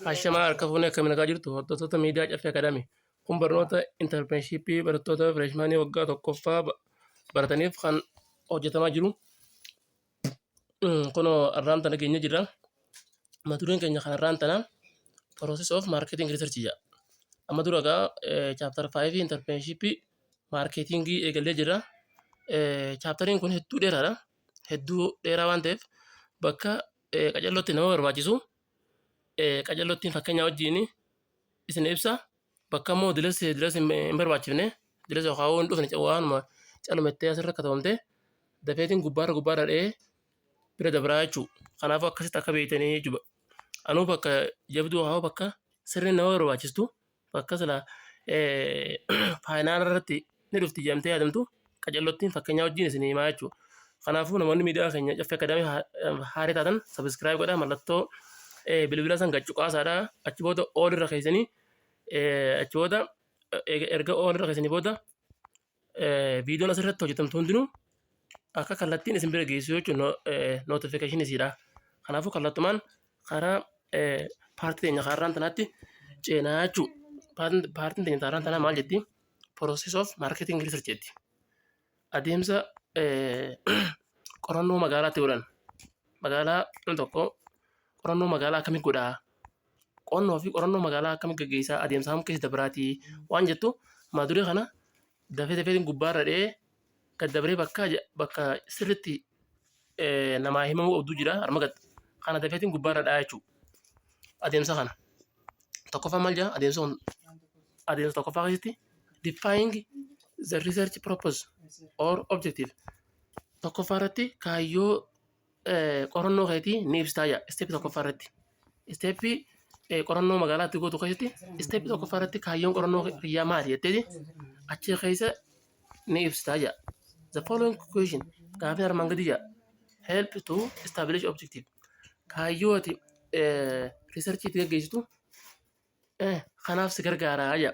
Ashamaa harka fuunee akka minagaa jirtu hordoftoota miidiyaa Caffee Akadaamii. Kun barnoota intarpirenshiippii barattoota fireeshmaanii waggaa tokkoffaa barataniif kan hojjetamaa jiru. Kunoo arraan tana keenya jirra. Mata dureen keenya kan arraan tana process of marketing research jedha. Amma dura egaa chapter 5 intarpirenshiippii marketingii eegallee jirra. Chapteriin kun hedduu dheeraadha. Hedduu dheeraa waan ta'eef bakka qacarlootti nama barbaachisu qacarloottiin fakkeenyaa wajjin isin ibsa. Bakka immoo dilas hin barbaachifne dilas yookaan waan dhufne waanuma calumettee asirra katabamte dafeetiin gubbaarra dha'ee bira dabraa jechuudha. Kanaafuu akkasitti akka beektanii jechuudha. Anuu bakka jabduu haa bakka sirriin nama barbaachistu bakka sila faayinaan irratti ni dhufti jedhamtee yaadamtu qacarlottiin fakkeenyaa wajjin isin himaa jechuudha. Kanaafuu namoonni miidiyaa keenya Caffee Akadaamii haarii taatan sabiskiraayib godhaa mallattoo bilbila san gaccuqaasaadhaa achi booda ool irra keessanii achi booda erga ool irra keessanii booda viidiyoon asirratti hojjetamtu hundinuu akka kallattiin isin bira geessu jechuun notifikashinii isiidha. Kanaafuu kallattumaan karaa paartii teenya kaarraan tanaatti ceenaa jechuudha. Paartiin teenya kaarraan tanaa maal jetti? Process of marketing research jetti. Adeemsa qorannoo magaalaatti godhan. Magaalaa tokko qorannoo magaalaa akkamii godhaa? Qonnoo fi qorannoo magaalaa akkamii gaggeessaa adeemsa kam keessa dabaraati waan jettu mata duree kana dafeetiin gubbaarra dha'ee gad dabaree bakka sirriitti namaa himamuu qabdu jira harma gad kana dafeetiin gubbaarra dha'aa jechuudha. Adeemsa kana tokkoffaa maal jedha adeemsa tokkoffaa keessatti defining the research purpose or objective tokkoffaa irratti kaayyoo qorannoo keetii ni ibsitaa jira isteepii tokkoffaa irratti. Isteepii qorannoo magaalaatti gootu keessatti isteepii tokkoffaa irratti kaayyoon qorannoo kiyyaa maali jetteeti achi keessa ni ibsitaa jira. The following question gaafii armaan gadii jira help to establish objective kaayyoo ati research itti gaggeessitu kanaaf si gargaaraa jira.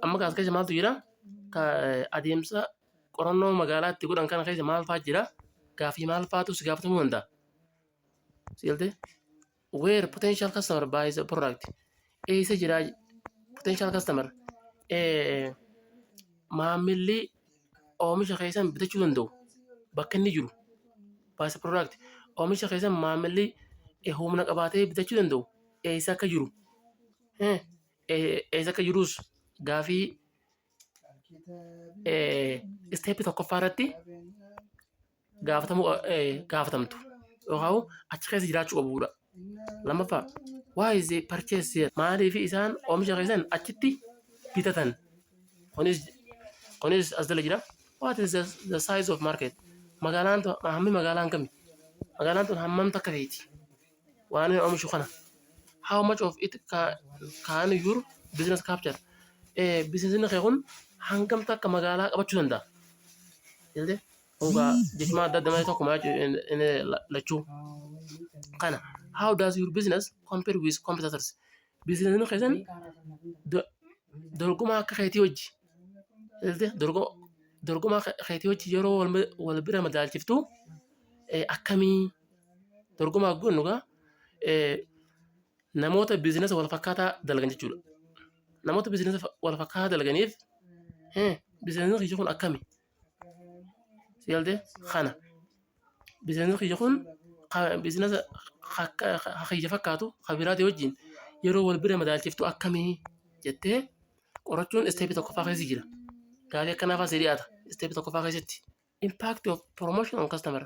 Amma kaas keessa maaltu jira adeemsa qorannoo magaalaatti godhan kana keessa maal fa'aa jira gaafii maal fa'aatu si gaafatamuu danda'a. Si'iltee where potential customer buys the product eessa jira potential customer maamilli oomisha keessan bitachuu danda'u bakka inni jiru buys the product oomisha keessan maamilli humna qabaatee bitachuu danda'u eessa akka jiru eessa akka jirus gaafii isteepii tokkoffaa irratti gaafatamtu yookaan achi keessa jiraachuu qabudha. Lammaffaa why is the purchase here maaliif isaan oomisha keessan achitti bitatan kunis as dala jira. What is the size of market magaalaan tun hammi magaalaan kami magaalaan tun hammam takka feeti waan oomishu kana how much of it can your business capture business kee kun hangam takka magaalaa qabachuu danda'a. Illee ogaa jechuun adda adda malee tokko lachuu kana how does your business compare with competitors business keessan dorgomaa akka keetii hojii illee dorgomaa keetii hojii yeroo wal bira madaalchiftu akkamii dorgomaa gonnugaa namoota business wal fakkaataa dalagan jechuudha. Namoota business wal fakkaataa dalaganiif business kiyya kun akkami si'iltee kana business kiyya kun business kiyya fakkaatu kabiraati wajjin yeroo wal bira madaalchiftu akkamii jettee qorachuun isteepii tokkoffaa keessa jira. Gaafii akkanaafaa si dhiyaata isteepii tokkoffaa keessatti impact of promotion on customer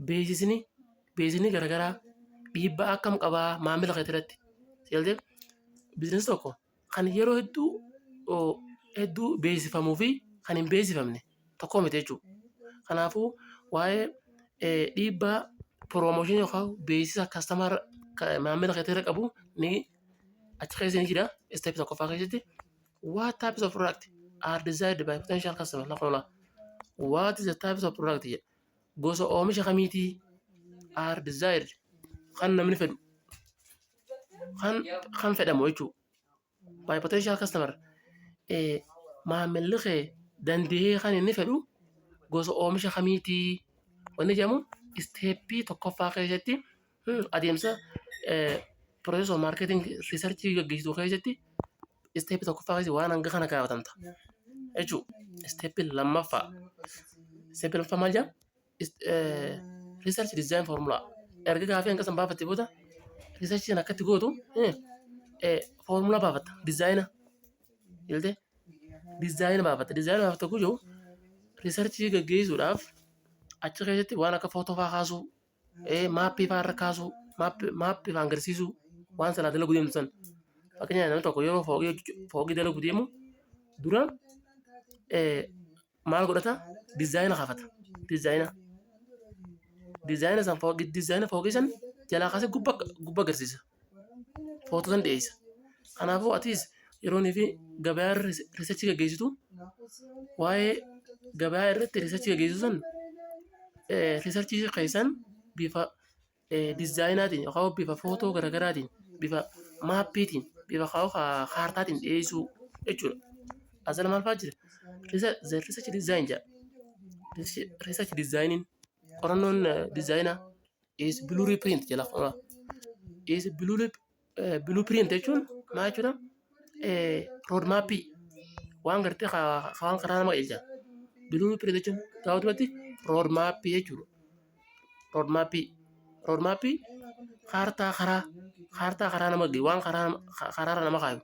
beeksisni garaagaraa dhiibbaa akkam qabaa maamila keetii irratti si'iltee business tokko kan yeroo hedduu beeksifamuu fi kan hin beeksifamne tokko miti jechuudha. Kanaafuu waa'ee dhiibbaa promotion yookaan beeksisa customer maamila keetii irra qabu ni achi keessa ni jira isteepii tokkoffaa keessatti. What types of product are desired by potential customer lafa what is the types of product gosa oomisha kamiitii are desired kan namni fedhu kan fedhamu jechuudha. By potential customer maamilli kee danda'ee kan inni fedhu gosa oomisha kamiitii wanni jedhamu isteeppii tokkoffaa keessatti adeemsa process of marketing researchii gaggeessitu keessatti isteeppii tokkoffaa keessatti waan hanga kana gaafatamta jechuudha. Isteeppii lammaffaa maal jedhama? Research design formula. Erga gaafii hanga san baafatte booda research sana akkatti gootu formula baafatta. Dizaayina baafatta. Dizaayina baafatta kun jiru researchii gaggeessuudhaaf achi keessatti waan akka footoo fa'aa kaasuu, maappii fa'aa irra kaasuu, maappii fa'aa agarsiisuu waan sanaa dalaguu deemtu san. Fakkeenyaaf namni tokko yeroo foogii dalaguu deemu dura maal godhata? Dizaayina kaafata. Dizaayina san foogii san jalaa kaasee gubbaa agarsiisa. Footoo san dhiyeessa. Kanaafuu atis yeroo fi gabaa riisarchii gaggeessitu waa'ee gabaa irratti riisarchii gaggeessitu san riisarchii keessan bifa dizaayinaatiin yookaan bifa footoo garaagaraatiin bifa maappiitiin bifa kaartaatiin dhiyeessuu jechuudha. Asirra maal fa'aa jira? Research design jedha. Research designing qorannoon dizaayinaa is blueprint jedhama. Is blueprint jechuun maal jechuudha? Roadmaappii waan gartee waan karaa nama qajeelcha. Blueprint jechuun gabaabumatti roadmaappii jechuudha. Roadmaappii kaartaa karaa nama gadi waan karaa nama kaayu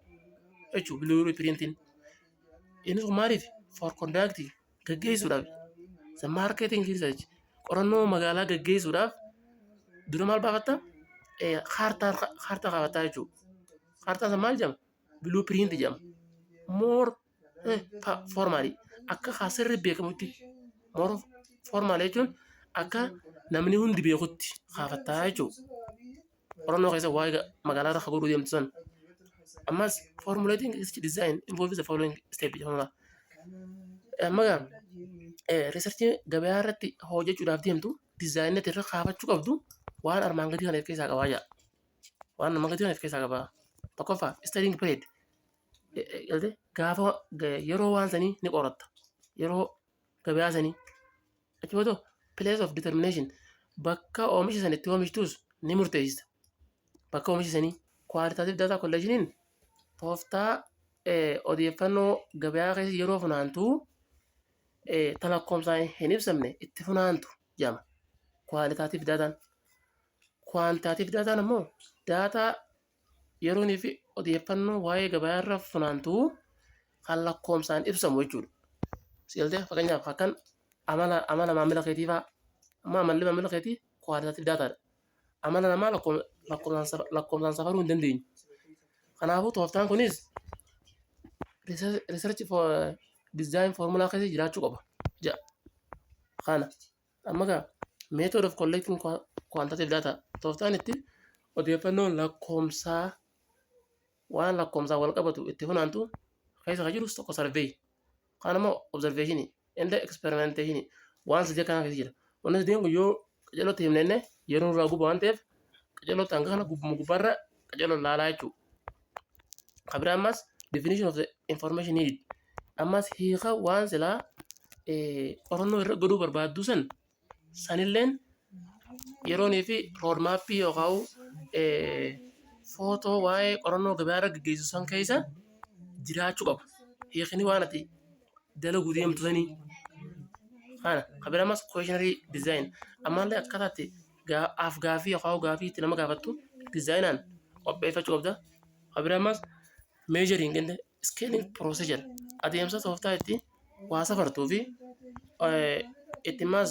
jechuudha. Blueprintiin innis maaliif for conducting gaggeessuudhaaf the marketing research qorannoo magaalaa gaggeessuudhaaf dura maal baafatta? Kaartaa kaafataa jechuudha. Kaartaan san maal jedhama? Blueprint jedhama. More formally akka sirrii beekamutti more formal jechuun akka namni hundi beekutti kaafattaa jechuudha. Qorannoo keessa waa'ee magaalaa irra godhuu deemtu san. Ammas formulating research design involves the following steps jedhama. Amma researchii gabaa irratti hojjechuudhaaf deemtu dizaayinatti irra kaafachuu qabdu waan armaan gadii kana of keessaa qabaa jedha. Waan armaan gadii kana of keessaa qabaa. Tokkoffaa studying period. Gaafa yeroo waan sanii ni qoratta. Yeroo gabaa sanii. Achi booda place of determination bakka oomisha sana itti oomishtus ni murteessita. Bakka oomisha sanii qualitative data collectioniin tooftaa odeeffannoo gabaa keessa yeroo funaantu talakkoomsaan hin ibsamne itti funaantu jedhama. Qualitative dataan. Quantitative dataan ammoo daataa yeroonii fi odeeffannoo waa'ee gabaa irra funaantu kan lakkoomsaan ibsamu jechuudha. Si'iltee fakkeenyaaf akkan amala maamila keetii fa'aa amma amalli maamila keetii qualitative dataadha. Amala namaa lakkoomsaan safaruu hin dandeenyu. Kanaafuu tooftaan kunis research for design formula keessa jiraachuu qaba jedha. Kana amma gaa method of collecting quantitative data tooftaan itti odeeffannoo lakkoomsaa waan lakkoomsaa wal qabatu itti funaantu keessa kan jiru tokko survey. Kaan immoo observation and experimentation waan sadii kana keessa jira. Wanni sadeen kun yoo qajeelota himnenne yeroo nurraa guba waan ta'eef qajeelota hanga kana gubbaarra qajeelota laalaa jechuudha. Kabira ammas definition of the information needed. Ammas hiika waan silaa qorannoo irra godhuu barbaaddu sanilleen yeroonii fi roodmaappii yookaan footoo waa'ee qorannoo gabaa irra gaggeessu san keessa jiraachuu qaba. Hiikni waan ati dalaguu deemtu sanii. Kana kabira ammas questionary design ammallee akkataatti gaafii yookaan gaafii itti nama gaafattu dizaayinaan qopheeffachuu qabda. Kabira ammas measuring and scaling procedure adeemsa tooftaa itti waa safartuu fi itti ammas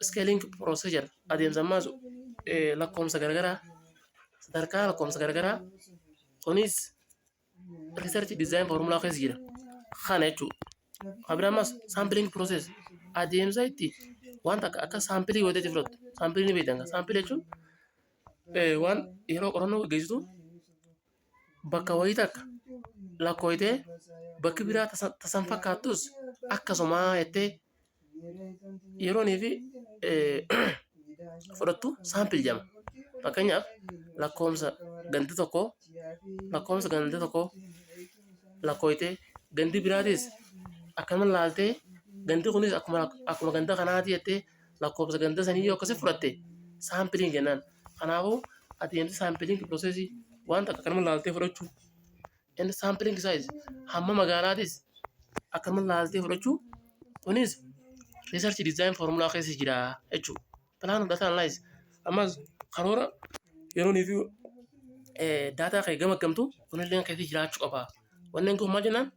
scaling procedure adeemsa ammas lakkoomsa garagaraa sadarkaa lakkoomsa garagaraa kunis research design formula keessa jira. Kana jechuudha. Kabira ammas sampling process adeemsa itti wanta akka saampilii godhate fudhattu. Saampilii ni beektan. Saampilii jechuun waan yeroo qorannoo gaggeessitu bakka wayii takka lakkooyitee bakki biraa tasan fakkaattus akkasuma jettee yeroonii fi fudhattu saampil jedhama. Fakkeenyaaf lakkoomsa gandi tokko lakkooyitee gandi biraatis akkama laaltee gandi kunis akkuma ganda kanaati jettee lakkoofsa ganda sanii yoo akkasi fudhatte saampiliin jennaan. Kanaafuu adeemsi saampiliin piroosesii wanta akka kanuma laaltee fudhachuu. Inni saampiliin size hamma magaalaatis akkanuma laaltee fudhachuu. Kunis research design formulaa keessa jira jechuudha. Plan of data analysis ammas karoora yeroo niifi daataa kee gamaggamtu kunillee keessa jiraachuu qaba. Wanneen kun maal jennaan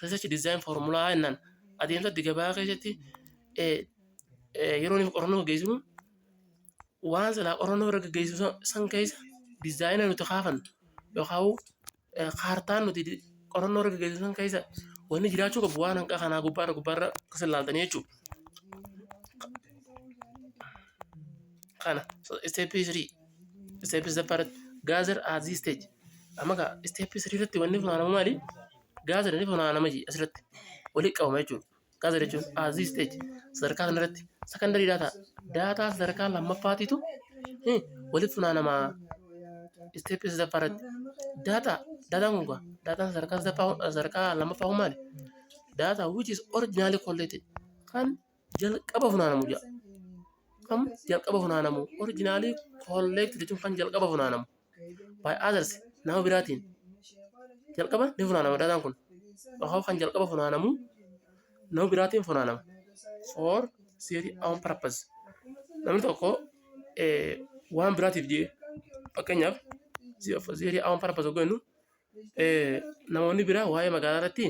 research design formulaa jennaan adeemsa gabaa keessatti yeroo niifi qorannoo gaggeessinu waan silaa qorannoo bira gaggeessu san keessa dizaayina nuti kaafannu yookaan kaartaan nuti qorannoo bira gaggeessu san keessa wanni jiraachuu qabu waan hanqa kanaa gubbaarra akkasii ilaaltanii jechuudha. Kana step 3 step separate gather at this stage. Amma ka step 3 irratti wanni funaanamu maali? Gather ni funaanama asirratti walitti qabama jechuudha. Gather jechuun at this stage sadarkaa kanarratti secondary data sadarkaa lammaffaatitu walitti funaanama. Step separate data kun data sadarkaa lammaffaa maali? Data which is originally collected kan jalqaba funaanamu jira. Kam jalqaba funaanamu originally collected jechuun kan jalqaba funaanamu by others nama biraatiin jalqaba ni funaanama dataan kun yookaan kan jalqaba funaanamu nama biraatiin funaanama for theory own purpose. Namni tokko waan biraatiif jee fakkeenyaaf theory own purpose jennu namoonni biraa waa'ee magaalaa irratti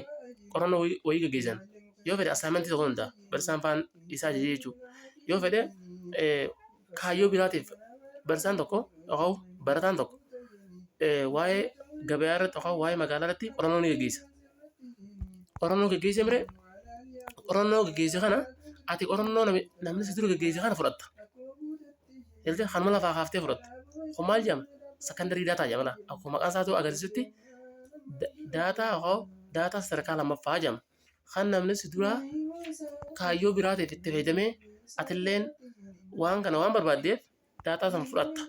qorannoo wayii gaggeessan yoo fedhe assignment tokko hundaa barsiisaan faan isaa jee jechuudha. Yoo fedhe kaayyoo biraatiif barsiisaan tokko yookaan barataan tokko waa'ee gabayaa irratti yookaan waa'ee magaalaa irratti qorannoo ni gaggeessa. Qorannoo gaggeesse miree qorannoo gaggeesse kana ati qorannoo namni si dura gaggeesse kana fudhatta. Illee kanuma lafaa kaaftee fudhatta. Kun maal jedhama? Secondary data jedhama. Akkuma maqaan isaa agarsiisutti data yookaan data sadarkaa lammaffaa jedhama. Kan namni si dura kaayyoo biraatiif itti fayyadamee atilleen waan kana waan barbaaddeef data san fudhatta.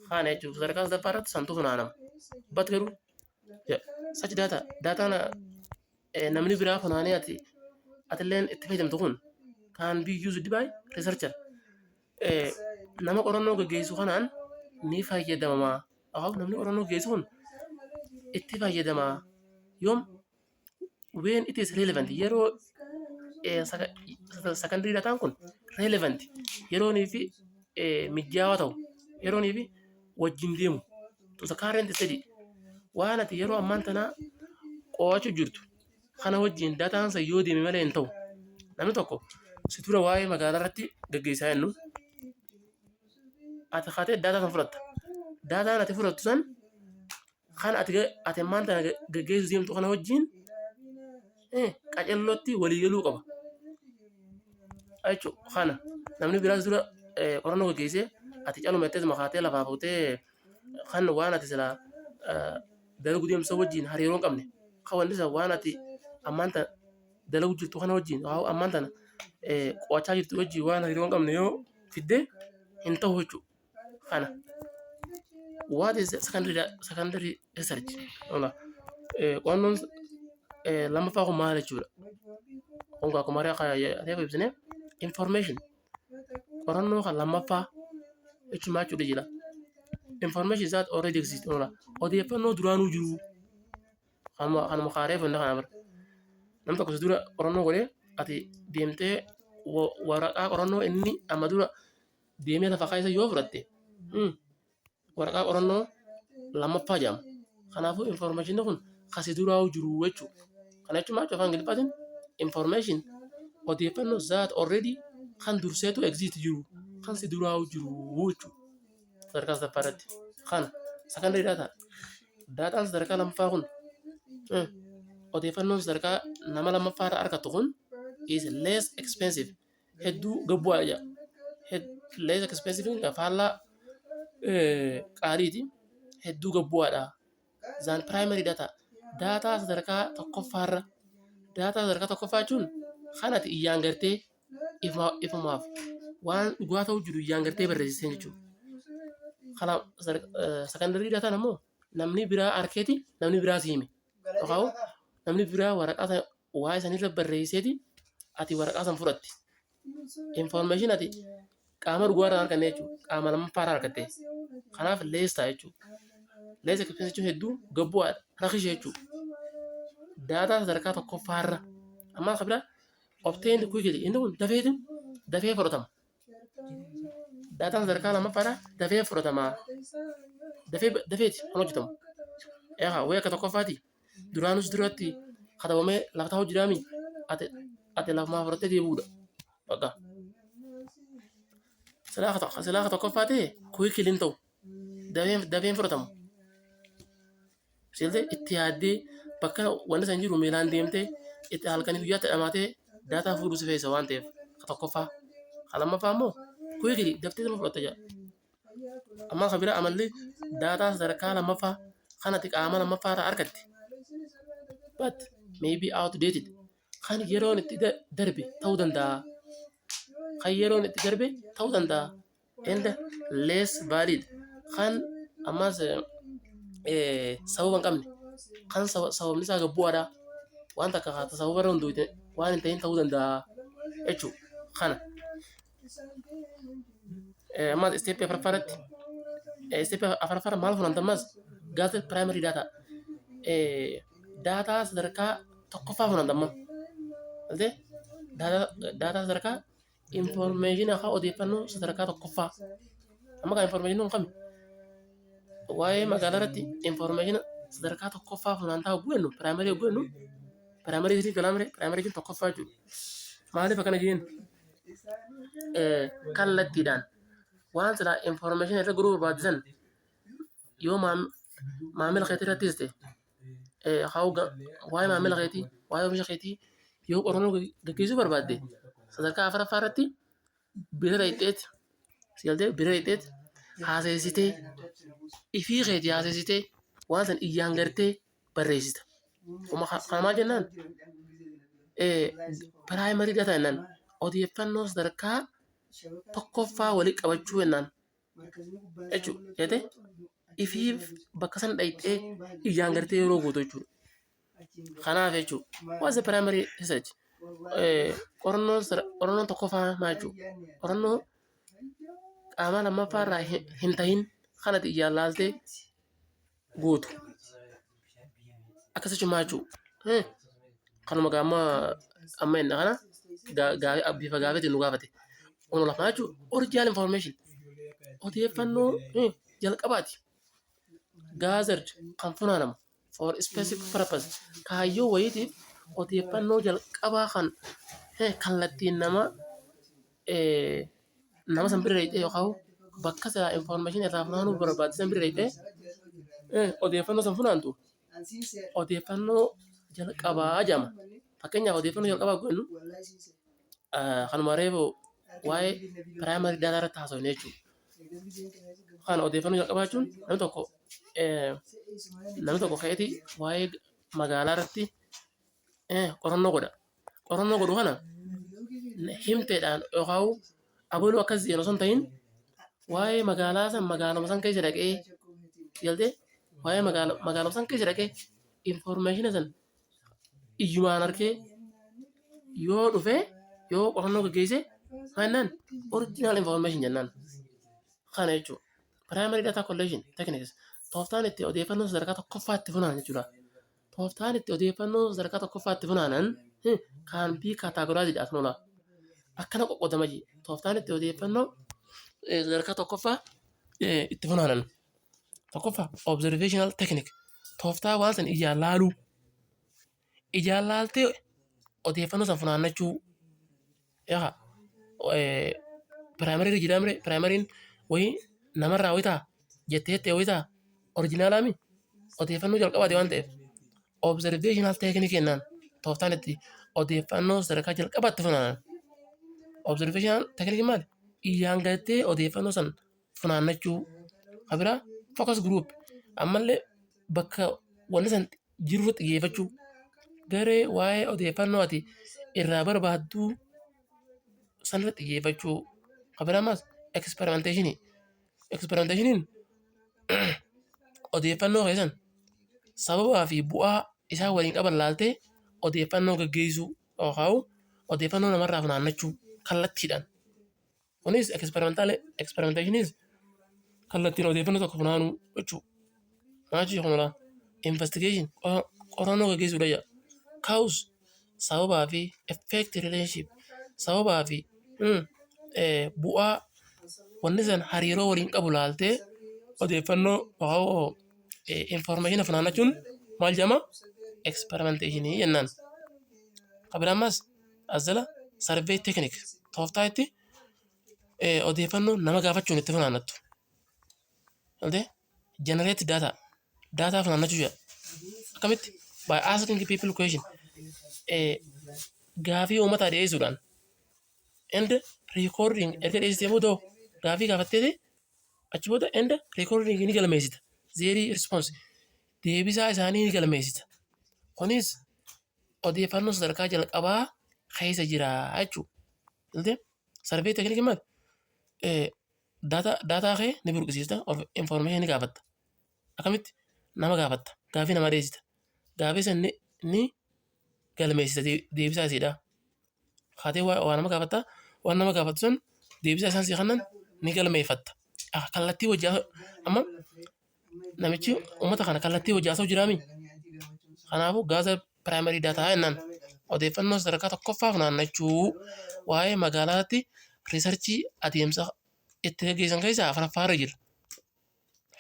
Kana jechuun sadarkaa sadaffaa irratti santu funaanama. Bat garuu such data namni biraa funaanee atilleen itti fayyadamtu kun can be used by researcher. Nama qorannoo gaggeessu kanaan ni fayyadama. Namni qorannoo gaggeessu kun itti fayyadama. Yoom when it is relevant yeroo secondary dataan kun relevant yeroo niifi mijaawaa ta'u yeroo niifi wajjin deemu to the current study waan ati yeroo ammaan tanaa qo'achuu jirtu kana wajjin dataan san yoo deeme malee hin ta'u. Namni tokko si dura waa'ee magaalaa irratti gaggeessaa jennu ati kaatee daataa san fudhatta. Daataan ati fudhattu san kan ati ammaan tana gaggeessu deemtu kana wajjin qacellotti walii galuu qaba. Jechuudha kana namni biraas dura qorannoo gaggeessee ati calumettee makaatee lafaa fuutee kan waan ati silaa dalagu deemsa wajjin hariiroo hin qabne kan wanti isa waan ati ammaan tana dalagu jirtu kana wajjin ammaan tana qo'achaa jirtu wajjin waan hariiroo hin qabne yoo fiddee hin ta'u jechuudha. Kana what is secondary research? Qorannoon lammaffaa kun maal jechuudha? Kun akkuma reefa ibsine information qorannoo kan lammaffaa jechuun maal jechuudha jira? Information that already exists. Odeeffannoo duraanuu jiru kanuma kaareef hunda kana bira. Namni tokko si dura qorannoo godhee ati deemtee waraqaa qorannoo inni amma dura deemee lafa kaayisa yoo fudhatte waraqaa qorannoo lammaffaa jedhama. Kanaafuu information kun kasi duraa'u jiru jechuudha. Kana jechuun maal afaan Ingiliffaatiin information odeeffannoo that already kan durseetu exist jiru kan si duraa'u jiru jechuudha. Sadarkaa sadaffaa irratti kana secondary dataan sadarkaa lammaffaa kun odeeffannoon sadarkaa nama lammaffaa irraa argattu kun is less expensive hedduu gabbu'aa jedha. Less expensive faallaa qaaliiti hedduu gabbu'aadha. Than primary data sadarkaa tokkoffaarra data sadarkaa tokkoffaa jechuun kan ati iyyaan gartee ifumaaf waan dhugaa ta'uu jiru iyyaan gartee barreessisee jechuudha. Kana secondary dataan ammoo namni biraa arkeeti namni biraa siime namni biraa waraqaa waa'ee sanirra barreesseeti ati waraqaa san fudhatti information ati qaama dhugaarraa arganne jechuudha. Qaama lammaffaarraa argatte. Kanaaf leestaa jechuudha. Lees expense jechuun hedduu gabbu'aadha. Rakishee jechuudha. Daataa sadarkaa tokkoffaarra. Ammaa akka biraa obtained quickly inni kun dafee fudhatama. Daataan sadarkaa lammaffaadha dafee fudhatama. Dafeeti kan hojjetamu. Wayii akka tokkoffaati. Duraanus duratti katabamee laftaa hojjetaami. Ati lafumaa fudhattee deebi'uudha. Bakka. Silaa akka tokkoffaatee quickly hin ta'u. Dafeen fudhatamu. Siltee itti yaaddee bakka wanti san jiru miilaan deemtee itti halkanii guyyaatti dhamaatee daataa fuudhuu si feessa waan ta'eef tokkoffaa. Kan lammaffaa immoo quickly daftee sama fudhatte jira. Ammaa kan biraa amalli daataa sadarkaa lammaffaa kan ati qaama lammaffaa irraa argatte. But maybe outdated. Kan yeroon itti darbe ta'uu danda'a. Kan yeroon itti darbe ta'uu danda'a. And less valid. Kan ammas sababa hin qabne. Kan sababni isaa gabbu'aadha. Waan takka haata sababa irra hunduute waan hin ta'in ta'uu danda'a jechuudha. Kana. Ammas step afuraffaarratti. Step afuraffaarra maal funaanta ammas gather primary data. Data sadarkaa tokkoffaa funaanta amma. Data sadarkaa information akka odeeffannoo sadarkaa tokkoffaa. Amma kan information hin qabne. Waa'ee magaalaa irratti information sadarkaa tokkoffaa funaantaa hoggannu primary hoggannu primary isii galamre primary isii tokkoffaa jechuudha. Maaliif akkana jeen kallattiidhaan waan silaa information irra guruu barbaachisan yoo maamila keetii irrattis ta'e waa'ee maamila keetii waa'ee oomisha keetii yoo qorannoo gaggeessuu barbaadde sadarkaa afuraffaa irratti bira dhayxeeti sigaltee bira dhayxeeti haasessitee ifii keetii haasessitee waan san iyyaan gartee barreessita. Kana maal jennaan primary data jennaan odeeffannoo sadarkaa tokkoffaa walii qabachuu jennaan jechuudha. Ifii bakka san dhayxee iyyaan gartee yeroo guutuu jechuudha. Kanaaf jechuudha. What's the primary research? Qorannoon tokkoffaa maal jechuudha? Qorannoo qaama lammaffaa irraa hin tahin kan ati iyyaan laaltee guutu. Akkasii maal jechuudha? Kanuma amma inni kana bifa gaafeetiin nu gaafate. Ono lafaa jechuudha. Original information. Odeeffannoo jalqabaati. Gathered kan funaanamu for specific purpose. Kaayyoo wayiitiif odeeffannoo jalqabaa kan kallattiin nama san bira dhayxee yookaan bakka silaa information irraa funaanuu barbaachisan bira dhayxee odeeffannoo san funaantu odeeffannoo jalqabaa jedhama. Fakkeenyaaf odeeffannoo jalqabaa godhannu kanuma reefu waa'ee primary data irratti haasofne jechuudha. Kan odeeffannoo jalqabaa jechuun namni tokko ka'eetii waa'ee magaalaa irratti qorannoo godha. Qorannoo godhu kana himteedhaan yookaan abaluu akkas jedhan osoo hin ta'in waa'ee magaalaa san magaaluma san keessa dhaqee jaltee waa'ee magaaluma san keessa dhaqee information san iyyumaan argee yoo dhufee yoo qorannoo gaggeesse maannaan original information jennaan. Kana jechuudha. Primary data collection techniques. Tooftaan itti odeeffannoo sadarkaa tokkoffaatti funaanan jechuudha. Tooftaan itti odeeffannoo sadarkaa tokkoffaatti funaanan kan bii kaataagoraaziidha as noolaa. Akkana qoqqoodama jee. Tooftaan itti odeeffannoo sadarkaa tokkoffaa itti funaanan. Tokkoffaa observational technique. Tooftaa waan san ijaan laaluu. Ijaan laaltee odeeffannoo san funaannachuu. Primary jedhamre primaryin wayii namarraa wayitaa jettee wayitaa oriijinaalaami odeeffannoo jalqabaate waan ta'eef observational technique jennaan tooftaan itti odeeffannoo sadarkaa jalqabaatti funaanan. Observational technique maali? Iyyaan galtee odeeffannoo san funaannachuu. Kabira focus group ammallee bakka wanni san jirutti xiyyeeffachuu. Garee waa'ee odeeffannoo ati irraa barbaadduu sanirratti xiyyeeffachuu. Kabira ammas experimentation. Experimentation odeeffannoo keessan sababaa fi bu'aa isaa waliin qaban laaltee odeeffannoo gaggeessuu yookaan odeeffannoo namarraa funaannachuu kallattiidhaan. Kunis experimentationiis kallattiin odeeffannoo tokko funaanuu jechuudha. Maachii humnaa investigation qorannoo gaggeessuudha jedha. Cause sababaa fi effect relationship sababaa fi bu'aa wanni san hariiroo waliin qabu laaltee odeeffannoo information funaannachuun maal jedhama experimentationii jennaan. Qabiraammas asjala survey technique tooftaa itti odeeffannoo nama gaafachuun itti funaannattu. Generate data funaannachuu jedha. Akkamitti by asking people question gaafii uummataa dhiyeessuudhaan and recording erga dhiyeessitee booda gaafii gaafatteeti achi booda and recording ni galmeessita. Their response deebisaa isaanii ni galmeessita. Kunis odeeffannoo sadarkaa jalqabaa keessa jira jechuudha. Survey technique maal data kee ni burqisiista information ni gaafatta. Akkamitti nama gaafatta gaafii nama dhiyeessita. Gaafii san ni galmeessita deebisaa isiidha. Haatee waa nama gaafatta waan nama gaafattu san deebisaa isaan si kannan ni galmeeffatta. Kallattii hojii amma namichi uummata kana kallattii hojii haasa'u jiraami. Kanaafuu gaasa primary data jennaan odeeffannoo sadarkaa tokkoffaa funaannachuu waa'ee magaalaatti riisarchii adeemsa itti gaggeessan keessaa afuraffaarra jira.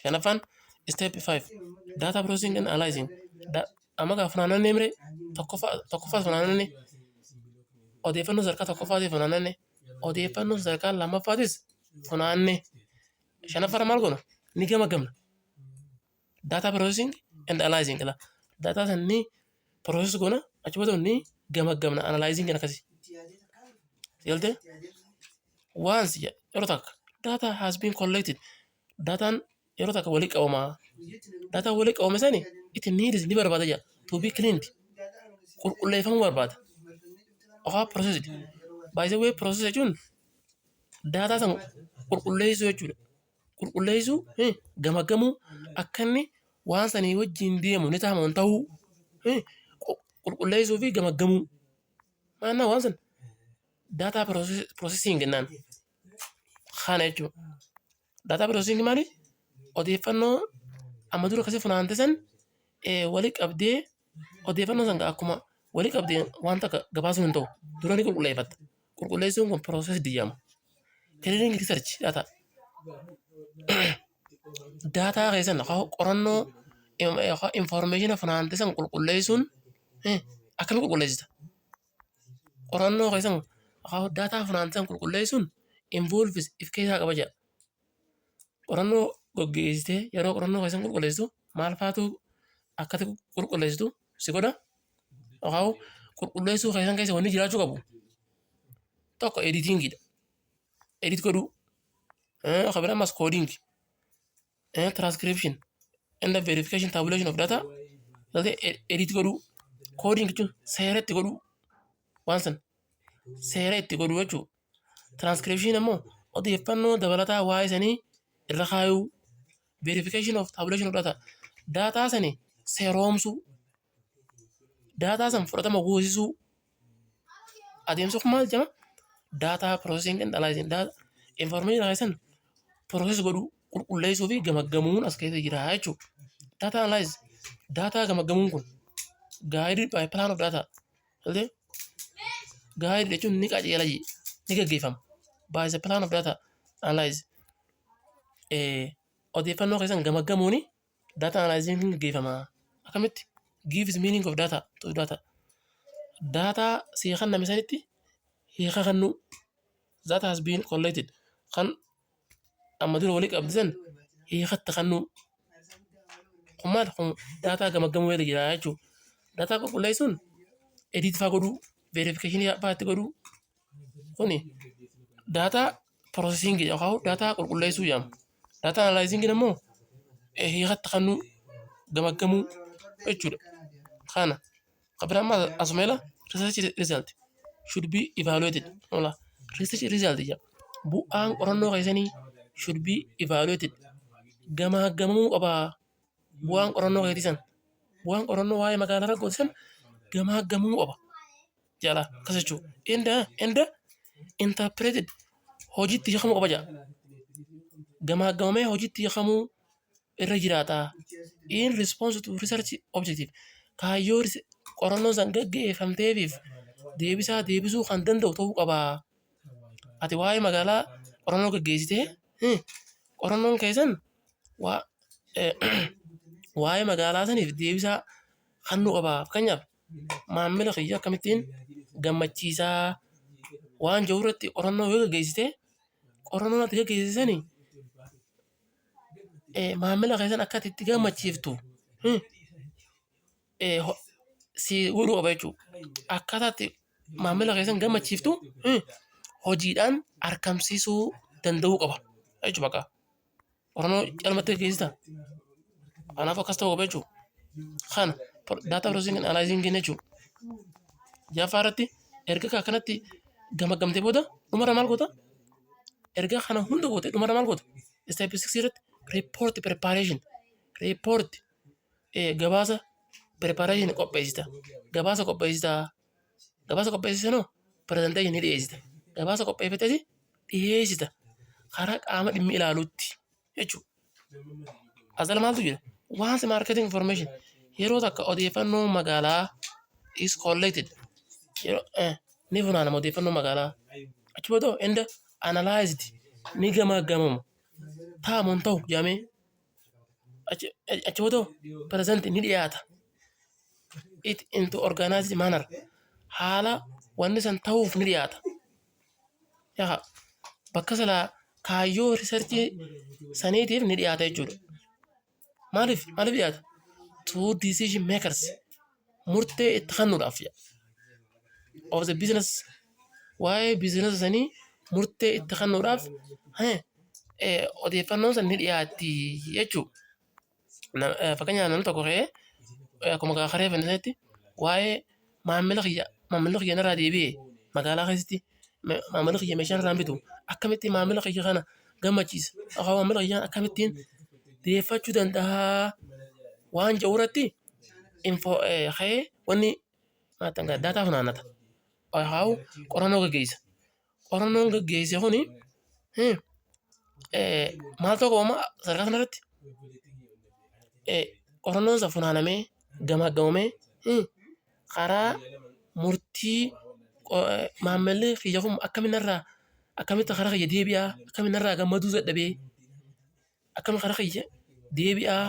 Shanaffaan step 5 data processing and analyzing amma gaa funaannannee mire tokkoffaa funaannanne odeeffannoo sadarkaa tokkoffaatii funaannanne odeeffannoo sadarkaa lammaffaatis funaanne shanaffaarra maal goona ni gamagamna. Data processing and analyzing la data san ni process goona achi booda ni gamagamna analyzing akkasi. Seelte once yeroo takka data has been collected dataan yeroo takka walii qabamaa data walii qabame sani it needs ni barbaada jaa to be cleaned qulqulleeffamuu barbaada. Processed by the way process jechuun data san qulqulleessuu jechuudha. Qulqulleessuu gamagamuu akka inni waan sanii wajjin deemu ni taa'aman ta'uu qulqulleessuu fi gamagamuu maannaa waan san data processing jennaan. Kana jechuudha. Data processing maali? Odeeffannoo amma dura akkasii funaante san walii qabdee odeeffannoo san akkuma walii qabdee waan takka gabaasuu hin ta'u dura ni qulqulleeffatta. Qulqulleessuun kun process jedhama. Cleaning research data keessan qorannoo information funaante san qulqulleessuun akkami qulqulleessita? Qorannoo keessan data funaante san qulqulleessuun involves if keessaa qaba jedha. Qorannoo gaggeessitee yeroo qorannoo keessan qulqulleessitu maal faatu akkati qulqulleessitu si godha. Qulqulleessuu keessan keessa wanni jiraachuu qabu. Tokko editingidha. Edit godhuu. Kabira ammas coding. Transcription. And the verification tabulation of data. Edit godhuu. Coding jechuun seera itti godhuu. Waan san seera itti godhuu jechuudha. Transcription ammoo odeeffannoo dabalataa waa'ee sanii irra kaayuu. Verification of tabulation of data. Data sanii seeroomsuu. Data san fudhatama goosisuu. Adeemsa maal jedhama? Data processing and analyzing data information keessan process godhuu qulqulleessuu fi gamaggamuun as keessa jira jechuudha. Data analyze data gamaggamuun kun guided by plan of data. Guide jechuun ni qajeela ni gaggeeffama. By the plan of data analyze odeeffannoo keessan gamaggamuuni data analyzing ni gaggeeffama. Akkamitti gives meaning of data to data. Data seekan namisanitti hiika kannu that has been collected kan amma dura walii qabdisan hiikatti kannu kumaal kun data gamaggamuu wayita jira jechuudha. Data qulqulleessuun edit faa godhuu verification faatti godhuu kuni data processing yookaan data qulqulleessuu jedhama. Data analyzing immoo hiikatti kannu gamaggamuu jechuudha. Kana qabiraamma asumela research result should be evaluated. Research result bu'aan qorannoo keessanii should be evaluated. Gamaggamamuu qaba. Bu'aan qorannoo keessan bu'aan qorannoo waa'ee magaalaa rakkootisan gamaggamamuu qaba. Jala akkas jechuudha. Enda interpreted hojiitti hiikamuu qaba jedha. Gamaagamamee hojiitti hiikamuu irra jiraata. In response to research objective kaayyoo qorannoo san gaggeeffamteefiif deebisaa deebisuu kan danda'u ta'uu qaba. Ati waa'ee magaalaa qorannoo gaggeessitee qorannoon keessan waa'ee magaalaa saniif deebisaa kennuu qaba. Fakkeenyaaf maamila kiyya akkamittiin gammachiisaa waan jiru irratti qorannoo yoo gaggeessitee qorannoon ati gaggeessisanii maamila keessan akka itti gammachiiftu si godhuu qaba jechuudha. Akkaataa itti maamila keessan gammachiiftu hojiidhaan argamsiisuu danda'uu qaba jechuudha bakka. Qorannoo calmatti gaggeessita. Kanaaf akkas ta'uu qaba jechuudha. Kana data processing and analyzing jechuudha. Jaffaa irratti erga akkanatti gamagamtee booda dhumarra maal goota? Erga kana hunda goote dhumarra maal goota? Step 6 irratti report preparation. Report gabaasa preparation qopheessita. Gabaasa qopheessita. Gabaasa qopheessisanoo presentation ni dhiyeessita. Gabaasa qopheeffatee dhiyeessita. Karaa qaama dhimmi ilaaluutti jechuudha. Asal maaltu jira? Once marketing information yeroo takka odeeffannoo magaalaa is collected. Ni funaanama odeeffannoo magaalaa. Achi booda enda analyzed ni gamagamamu. Taa'amuun ta'u jaamee achi booda present ni dhiyaata. It into organized manner. Haala wanni san ta'uuf ni dhiyaata. Yaa bakka salaa kaayyoo researchii saniitiif ni dhiyaata jechuudha. Maaliif dhiyaata? To decision makers murtee itti kennuudhaaf of the business waa'ee business sanii murtee itti kennuudhaaf odeeffannoon san ni dhiyaatti jechuudha. Fakkeenyaaf namni tokko ka'ee akkuma kareef inni waa'ee maamila kiyya narraa deebi'ee magaalaa keessatti maamila kiyya meeshaan irraan bitu akkamitti maamila kiyya kana gammachiisa akka maamila kiyyaan akkamittiin deeffachuu danda'a waan jiru irratti ka'ee wanni daataa funaannata. Haa qorannoo gaggeessa. Qorannoon gaggeesse kuni maal tokko sadarkaa kanarratti qorannoon isa funaanamee gamagamamee karaa murtii maamilli kiyya kun akkamitti karaa kiyya deebi'aa akkamitti gammaduu dadhabee akkamitti karaa kiyya deebi'aa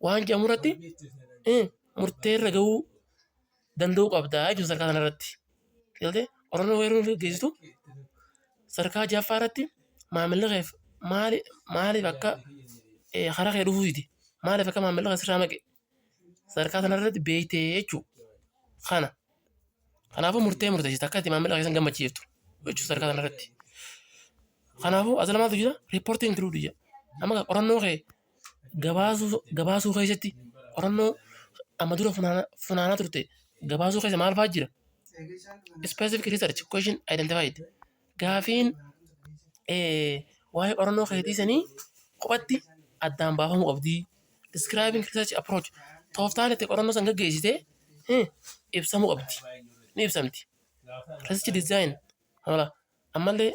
waan jedhamu irratti murtee irra gahuu danda'uu qabdaa jechuudha sadarkaa kanarratti. Qorannoo yeroo gaggeessitu sadarkaa jaffaa irratti maamilli keef maaliif akka karaa kee dhufuuti maaliif akka maamilli kee sirraa maqe sadarkaa kanarratti beektee jechuudha. Kanaafuu murteessita akka itti maamila keessan gammachiiftu jechuudha sadarkaa kanarratti. Kanaafuu as lamaatu jira reporting through jira. Amma qorannoo kee gabaasuu keessatti qorannoo amma dura funaanaa turte gabaasuu keessa maal fa'aa jira? Specific research question identified. Gaafiin waa'ee qorannoo keetii sanii qophatti addaan baafamuu qabdi. Describing research approach. Tooftaan itti qorannoo san gaggeessitee ibsamuu qabdi. Ni ibsamti. Research design. Ammallee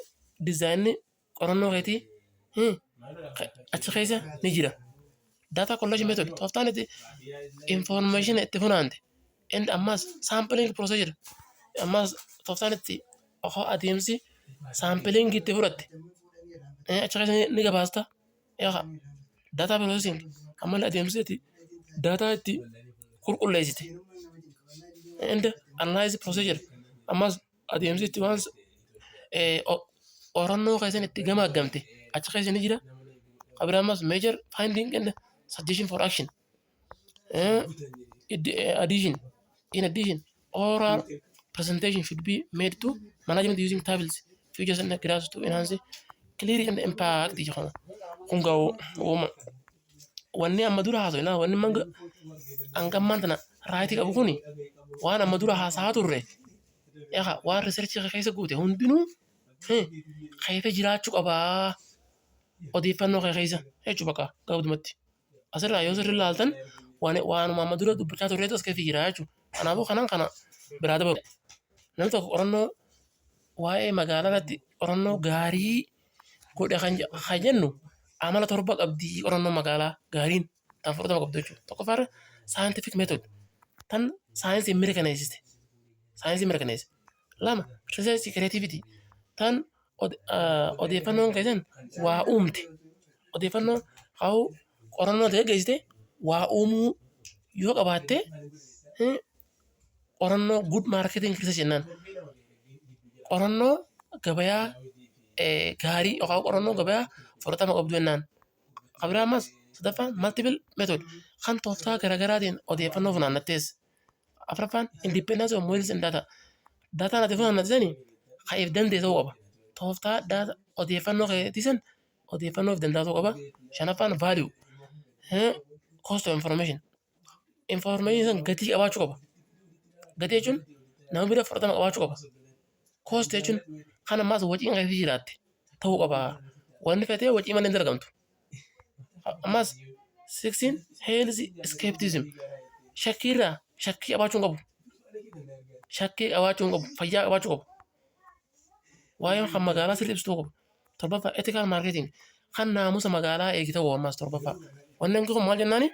dizaayinni qorannoo keetii achi keessa ni jira. Data collection method. Tooftaan itti information itti funaante. And ammas sampling procedure. Ammas tooftaan itti adeemsi sampling itti fudhatte. Achi keessa ni gabaasta. Data processing. Ammallee adeemsi itti data itti qulqulleessite. And analyze procedure. Ammas adeemsi itti waan qorannoo keessan itti gamaggamte achi keessa ni jira. Qabira ammas major finding and suggestion for action. In addition, oral presentation should be made to management using tables, figures and graphs to enhance clarity and impact. Kunga wanni amma dura haasoo ilaa wanni manga angammaan tana raayitii qabu kuni waan amma dura haasaa turre waan researchii keessa guute hundinuu keessa jiraachuu qabaa odeeffannoo keessa jechuudha bakka gabaabumatti. Asirraa yoo sirrii ilaaltan waanuma amma dura dubbachaa turreetu as keessa jira jechuudha. Kanaafuu kana biraa dabalu. Namni tokko qorannoo waa'ee magaalaa irratti qorannoo gaarii godha kan jennu amala torba qabdii qorannoo magaalaa gaariin tan fudhatama qabdu jechuudha. Tokkoffaarra scientific method tan saayinsii mirkaneessite. Saayinsii mirkaneesse. Lama research creativity tan odeeffannoon keessan waa uumte. Odeeffannoo haa qorannoo ta'e geessite waa uumuu yoo qabaatte qorannoo good marketing research jennaan. Qorannoo gabayaa gaarii yookaan qorannoo gabayaa fudhatama qabdu jennaan. Abiraamas sadaffaan multiple method kan tooftaa garaagaraatiin odeeffannoo funaannattees. Afuraffaan independence of models and data. Daataan ati funaannattani kan if danda'e ta'uu qaba. Tooftaa odeeffannoo keetisan odeeffannoo if danda'u ta'uu qaba. Shanaffaan value. Cost of information. Information gatii qabaachuu qaba. Gatii jechuun nama bira fudhatama qabaachuu qaba. Cost jechuun kan ammaas waciin keessa jiraatte ta'uu qaba. Wanni fedhee wacii malee hin argamtu. Ammaas 16 health skepticism. Shakkiirraa shakkii qabaachuu qabu. Shakkii qabaachuu qabu. Fayyaa qabaachuu qabu. Waa'ee kan magaalaa sirrii ibsituu qabu. Torbaffaa ethical marketing kan naamusa magaalaa eegita ta'uu ammaas torbaffaa. Wanneen kun maal jennaani?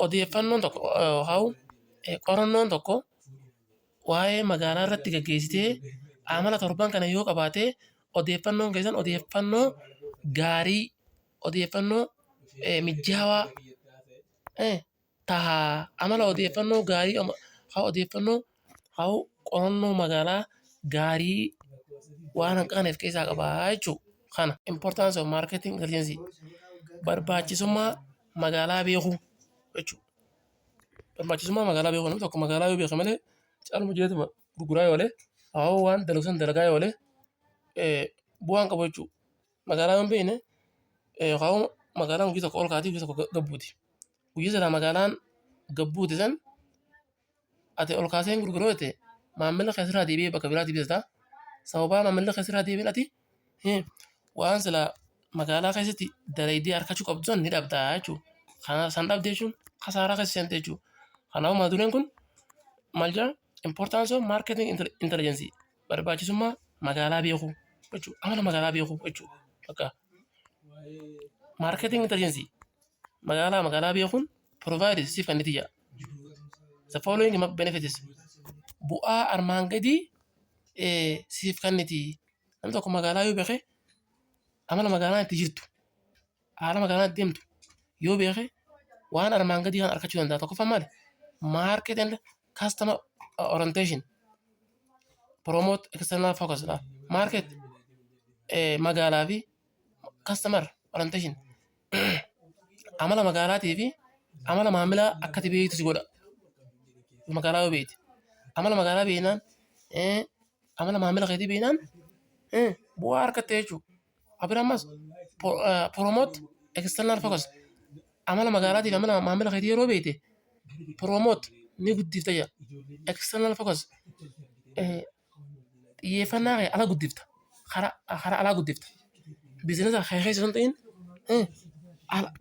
Odeeffannoon tokko haa qorannoon tokko waa'ee magaalaa irratti gaggeessitee amala torban kana yoo qabaate odeeffannoon keessan odeeffannoo gaarii odeeffannoo mijaawaa taha amala odeeffannoo gaarii haa odeeffannoo haa qorannoo magaalaa gaarii waan hanqaaneef keessaa qabaa jechuudha. Kana importance of marketing intelligence barbaachisummaa magaalaa beekuu jechuudha. Barbaachisummaa magaalaa beekuu namni tokko magaalaa yoo beeke malee caaluma jeetuma gurguraa yoo malee haa waan dalagsan dalagaa yoo malee bu'aan qabu jechuudha. Magaalaa yoo beekne haa magaalaan guyyaa tokko ol kaatii guyyaa tokko gabbuuti. Guyyaa sana magaalaan gabbuuti san ati ol kaasee gurguroo ta'e maamila keessaa deebi'ee bakka biraatti bitaa sababaa maamila keessaa deebiin ati waan sila magaalaa keessatti dalaydee harkachuu qabdu san ni dhabdaa jechuudha. Kana san dhabdee jechuun kasaaraa keessa seentee jechuudha. Kanaafuu maadureen kun maal jedhaa importance of marketing intelligence barbaachisummaa magaalaa beekuu jechuudha. Amala magaalaa beekuu jechuudha. Bakka marketing intelligence magaalaa beekuun provide siif kan niti jaa. The following benefits bu'aa armaan gadii siif kan niti namni tokko magaalaa yoo beeke amala magaalaa itti jirtu haala magaalaa itti deemtu yoo beeke waan armaan gadii kan argachuu danda'a. Tokkoffaa maali? Market and customer orientation promote external focus la market magaalaa fi customer orientation amala magaalaatii fi amala maamilaa akkati beektu si godha. Magaalaa yoo beekte amala magaalaa beeknaan amala maamila keetii beeknaan bu'aa argatte jechuudha. Abiraamas promote external focus amala magaalaatiif amala maamila keetii yeroo beekte promote ni guddifta jira. External focus xiyyeeffannaa kee ala guddifta. Hara alaa guddifta. Biizinasa kee keessa sun ta'in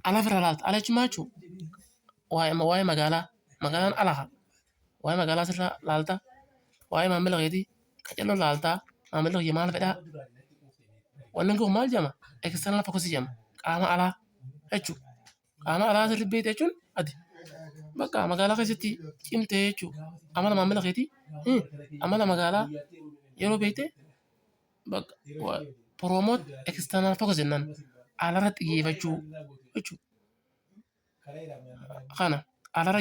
ala fira laalta. Ala jechuun maal jechuudha? Waa'ee magaalaan alaha. Waa'ee magaalaa sirraa laalta. Waa'ee maamila keetii qacarroo laaltaa. Maamila kee maal fedhaa? Wannan kun maal jedhama? External focus jedhama. Qaama alaa jechuudha. Qaama alaa sirrii beekte jechuun ati bakka magaalaa keessatti cimtee jechuudha. Amala maamila keetii amala magaalaa yeroo beekte bakka promote external focus jennaan alarratti xiyyeeffachuu jechuudha. Kana alarra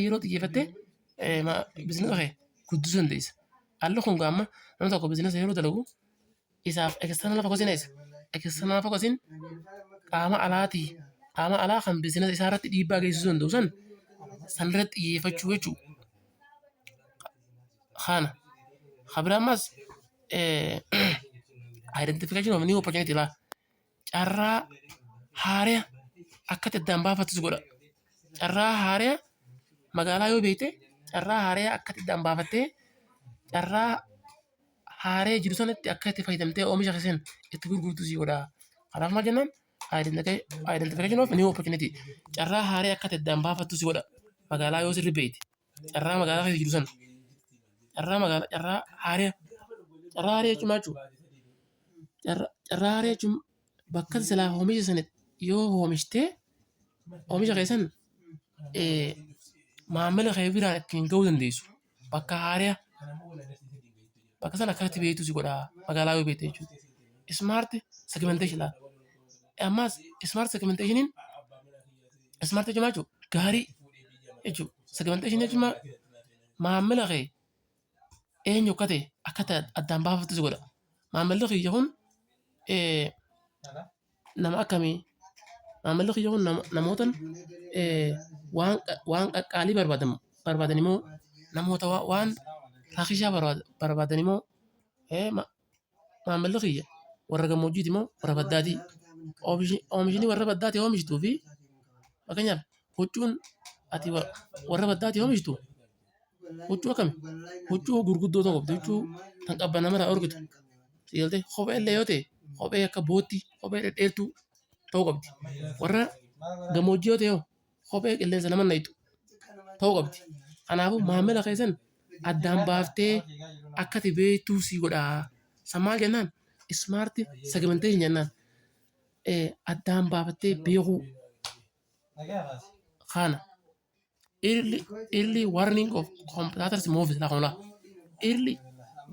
yeroo xiyyeeffatte biizinasa kee guddisuu dandeessa. Alli kun gaamma namni tokko biizinasa yeroo dalagu isaaf external focus isa. External focus qaama alaatii qaama alaa kan biizinasa isaa irratti dhiibbaa geessisuu danda'u san irratti xiyyeeffachuu jechuudha. Kana Abiraamas identification of new opportunity la carraa haaraa akka itti baafatu godha. Carraa haaraa magaalaa yoo beekte carraa haaraa akka itti baafattee carraa haaraa jiru sanatti akka itti fayyadamtee oomisha keessan itti gurgurtu si godha. Kanaaf maal jennaan identification of new opportunity carraa haaraa akka itti baafatu si godha magaalaa yoo sirrii beekte. carraa magaalaa keessa jiru sana carraa haaraa jechuun maal jechuudha? Carraa haaraa jechuun bakka silaa oomisha sana yoo oomishtee oomisha keessan maamila kee biraan ittiin ga'uu dandeessu. Bakka haaraa bakka sana akkatti beektu si godha magaalaa yoo beekte jechuudha. Smart segmentation laata. Ammas smart segmentationiin smart jechuun maal jechuudha? Gaarii jechuudha. Segmentation jechuun maamila kee eenyu akka ta'e akka addaan baafattu si godha. Maamilli kiyya kun nama akkamii? Maamilli kiyya kun namootan waan qaqqaalii barbaadan immoo namoota waan raakishaa barbaadan immoo maamilli kiyya warra gammoojjiiti immoo warra baddaatii. Oomishni warra baddaatii oomishtuu fi fakkeenyaaf huccuun ati warra baddaatii oomishtu huccuu akkamii? Huccuu gurguddoo tokko huccuu kan qabban namarraa orgitu. Sigaltee kophee illee yoo ta'e kophee akka boottii kophee dhedheertuu ta'uu qabdi. Warra gammoojjii yoo ta'e kophee qilleensa nama nayitu ta'uu qabdi. Kanaafuu maamila keessan addaan baaftee akkati beektuu si godha. Sammaa jennaan smart segmentation jennaan addaan baafattee beekuu kana. Early warning of competitors movies la kola. Early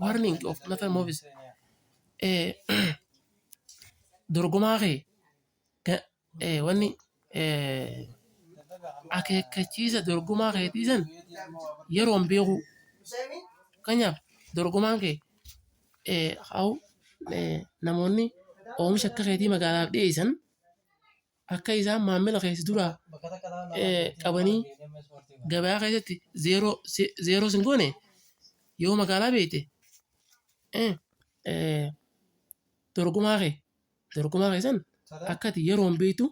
warning of competitor movies. Dorgomaa kee wanni akeekkachiisa dorgomaa keetii san yeroon beeku. Kanaaf dorgomaan kee namoonni oomisha akka keetii magaalaaf dhiyeessan akka isaan maamila keessa dura qabanii gabaa keessatti zeeroo sin goone yoo magaalaa beekte dorgomaa keessan akkati yeroon beektu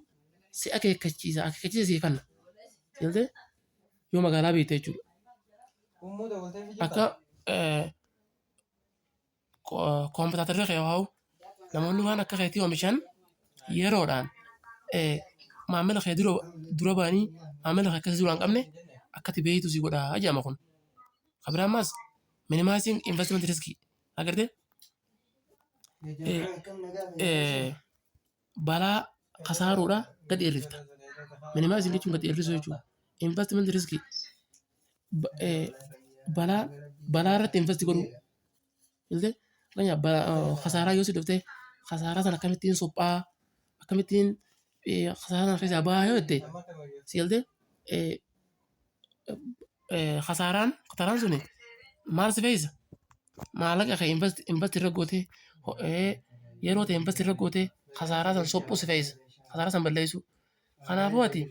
si akeekkachiisa si kanna. Yoo magaalaa beekte jechuudha. Akka koompitaatarri kee waa'u namoonni waan akka keetii oomishan yeroodhaan maamila kee dura ba'anii maamila kee akkasii dura hin qabne akkati beektu si godha jedhama kun. Kabiraan maas minimizing investment risk agartee balaa kasaaruudha gadi hirrifta. Minimizing jechuun gadi hirrisuu jechuudha. Investment risk balaa irratti investi godhuu. Kasaaraa yoo si dhufte kasaaraa sana akkamittiin suphaa akkamittiin kasaaraa sana keessaa bahaa yoo jette sigaltee kasaaraan suni maal si fe'isa? Maallaqa kee investi irra gootee yeroo ta'e investi irra gootee kasaaraa sana sophuu si fe'isa. Kasaaraa sana balleessu. Kanaafuu ati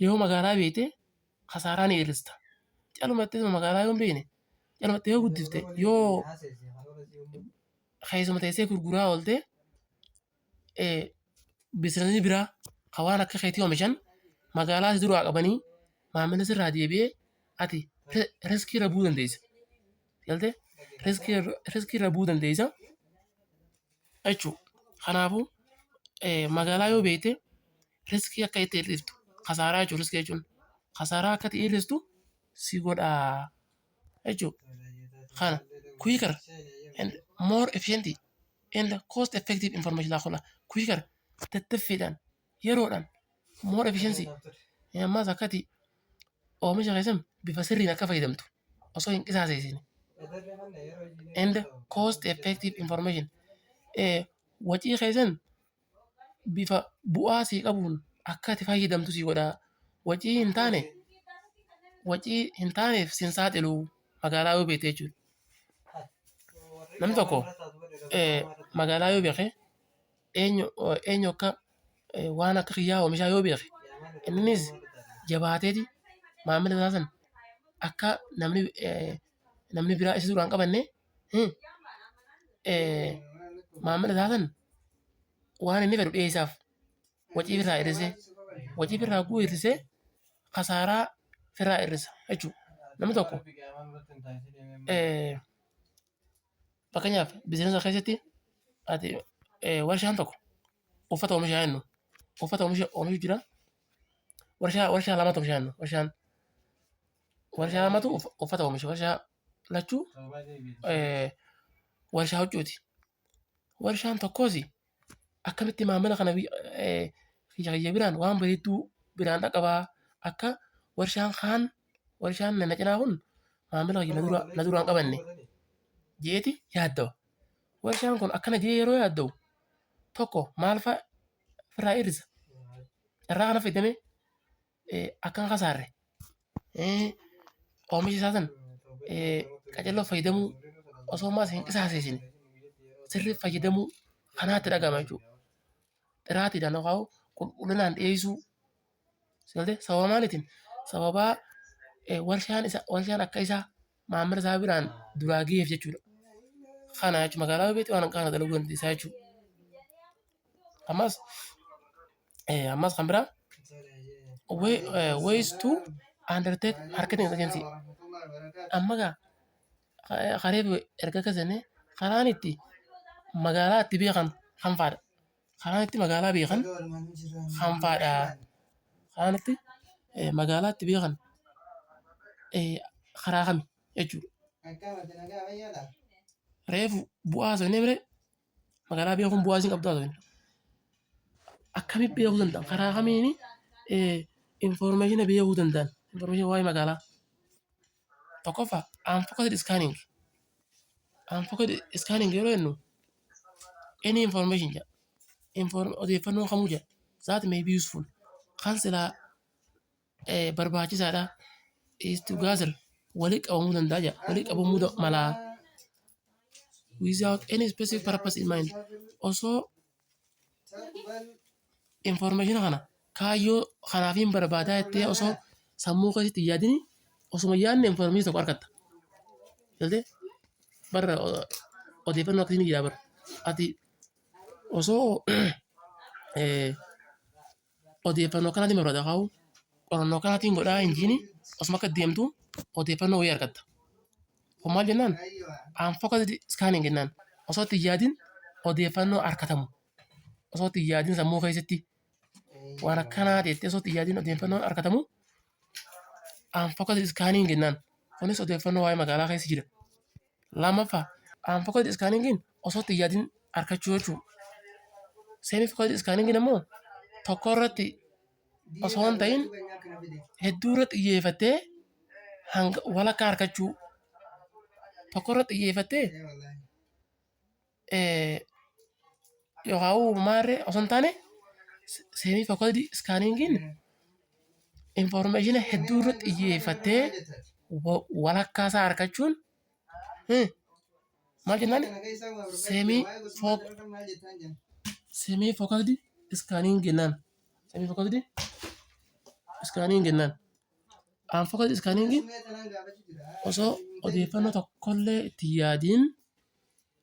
yoo magaalaa beekte kasaaraa ni hir'ista. Calumattee magaalaa yoo hin beekne calumattee yoo guddifte yoo keessuma teessee gurguraa oolte biizinasii biraa kan waan akka keetii oomishan magaalaa si duraa qabanii maamila sirraa deebi'ee ati riskii irra bu'uu dandeessa. Galtee riskii irra bu'uu dandeessa jechuudha. Kanaafuu magaalaa yoo beekte riskii akka itti hir'iftu kasaaraa jechuudha. Riskii jechuun kasaaraa akka itti hir'iftu si godha jechuudha. Kana quicker and more efficient and cost effective information laa kola quicker tattaffiidhaan yeroodhaan more efficiency ammaas akkati oomisha keessan bifa sirriin akka fayyadamtu osoo hin qisaaseesine and cost effective information wacii keessan bifa bu'aa sii qabuun akka itti fayyadamtu sii godha. Wacii hin taaneef sin saaxilu magaalaa yoo beekte jechuudha. Namni tokko magaalaa yoo beeke eenyu akka waan akka kiyyaa oomishaa yoo beeke innis jabaateeti maamila isaa san akka namni biraa isa duraan qabanne maamila isaa san waan inni fedhu dhiyeessaaf wacii firraa hir'isee wacii firraa guu hir'isee kasaaraa firraa hir'isa jechuudha. Namni tokko fakkeenyaaf biizinasa keessatti ati warshaan tokko uffata oomishaa jennu uffata oomishu jira warshaa lamatu oomishaa jennu warshaa lamatu uffata oomisha. Warshaa lachuu warshaa huccuuti. Warshaan tokkos akkamitti maamila kana kiyya biraan waan bareedduu biraan dhaqabaa akka warshaan na cinaa kun maamila kiyya na duraan qabanne jeeti yaaddawa. Warshaan kun akkana jee yeroo yaaddawu tokko maal fa'a firraa hir'isa. Irraa kana fayyadamee akkan kasaarre oomisha isaa san qacarroo fayyadamuu osoo maas hin qisaaseesine sirriitti fayyadamuu kanaatti dhagahama jechuudha. Xiraatiidhaan yookaan qulqullinaan dhiyeessuu sababa maaliitiin sababaa warshaan akka isaa maamila isaa biraan duraa ga'eef jechuudha. Kana jechuun magaalaa beekti waan kana dalaguu dandeessaa jechuudha. Ammas kan biraa ways to undertake marketing agency. Amma kareef erga kasane karaan itti magaalaa itti beekan kan faadha. Karaan itti magaalaa beekan kan faadha. Karaan itti magaalaa itti beekan karaa kami jechuudha. Reefu bu'aa sanii bire magaalaa beekuun bu'aa isin qabdu haasofne. Akkamitti beekuu danda'an karaa kamiini information beekuu danda'an information waa'ee magaalaa. Tokkoffaa unfocused scanning. Unfocused scanning yeroo jennu any information odeeffannoo kamuu jedha that may be useful kan silaa barbaachisaadha is to gather walii qabamuu danda'a jedha walii qabamuu malaa without any specific purpose in mind osoo information kana kaayyoo kanaafiin barbaadaa jettee osoo sammuu keessatti yaadini osuma yaadne information tokko argatta. Jaltee barra odeeffannoo akkasiin jira barra ati osoo odeeffannoo kanaatiin barbaada kaa'u qorannoo kanaatiin godhaa injiini osuma akka deemtu odeeffannoo wayii argatta. Kun maal jennaan unfocused scanning jennaan osoo itti yaadin odeeffannoo argatamu osoo itti yaadin sammuu keessatti waan akkanaa jettee osoo itti yaadin odeeffannoo argatamu unfocused scanning jennaan kunis odeeffannoo waa'ee magaalaa keessa jira. Lammaffaa unfocused scanningiin osoo itti yaadin argachuu jechuudha. Semi-focused scanningiin immoo tokko irratti osoo hin ta'in hedduu irratti xiyyeeffattee walakkaa argachuu tokko irratti xiyyeeffattee yookaan maarree osoo hin taane semi-focused scanningiin information hedduu irratti xiyyeeffattee walakkaa isaa argachuun maal jennaan semi-focused scanning jennaan. Semi-focused scanning jennaan. Unfocused scanningiin osoo odeeffannoo tokkollee itti yaadiin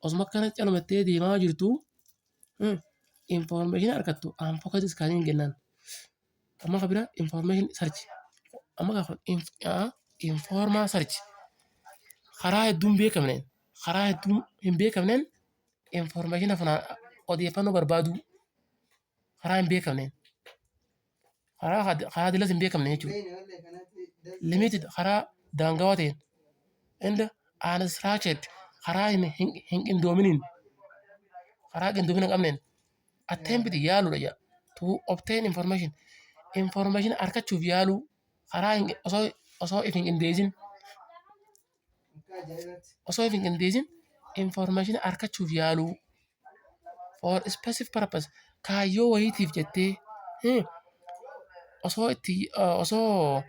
osuma akkana calumattee deemaa jirtu information argattu unfocused scanning jennaan. Amma kan biraa information search. Amma kan informal search. Karaa hedduun hin beekamneen information odeeffannoo barbaadu karaa hin beekamneen karaa dilas hin beekamne jechuudha. Limited karaa daangawaa ta'een and unstructured karaa hin qindoominiin karaa qindoomina hin qabneen attempt yaaluudha jedha to obtain information argachuuf yaaluu karaa osoo if hin qindeessin information argachuuf yaaluu for specific purpose kaayyoo wayiitiif jettee osoo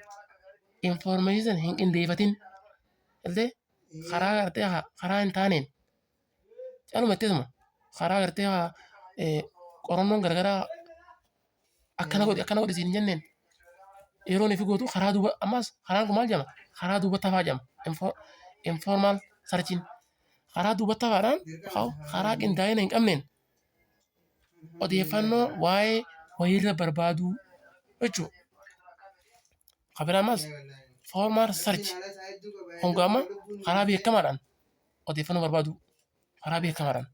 information hin qindeeffatin karaa gartee karaa hin taaneen calumatteesuma karaa gartee qorannoon garagaraa akkana godhi siin jenneen yeroo ifi gootu karaa duuba ammas karaan kun maal jedhama karaa duubatti hafaa jedhama informal searching karaa duubatti hafaadhaan karaa qindaa'ina hin qabneen odeeffannoo waa'ee wayiirra barbaaduu jechuudha. Kabiraamas formal search hongaama karaa beekamaadhaan odeeffannoo barbaadu karaa beekamaadhaan.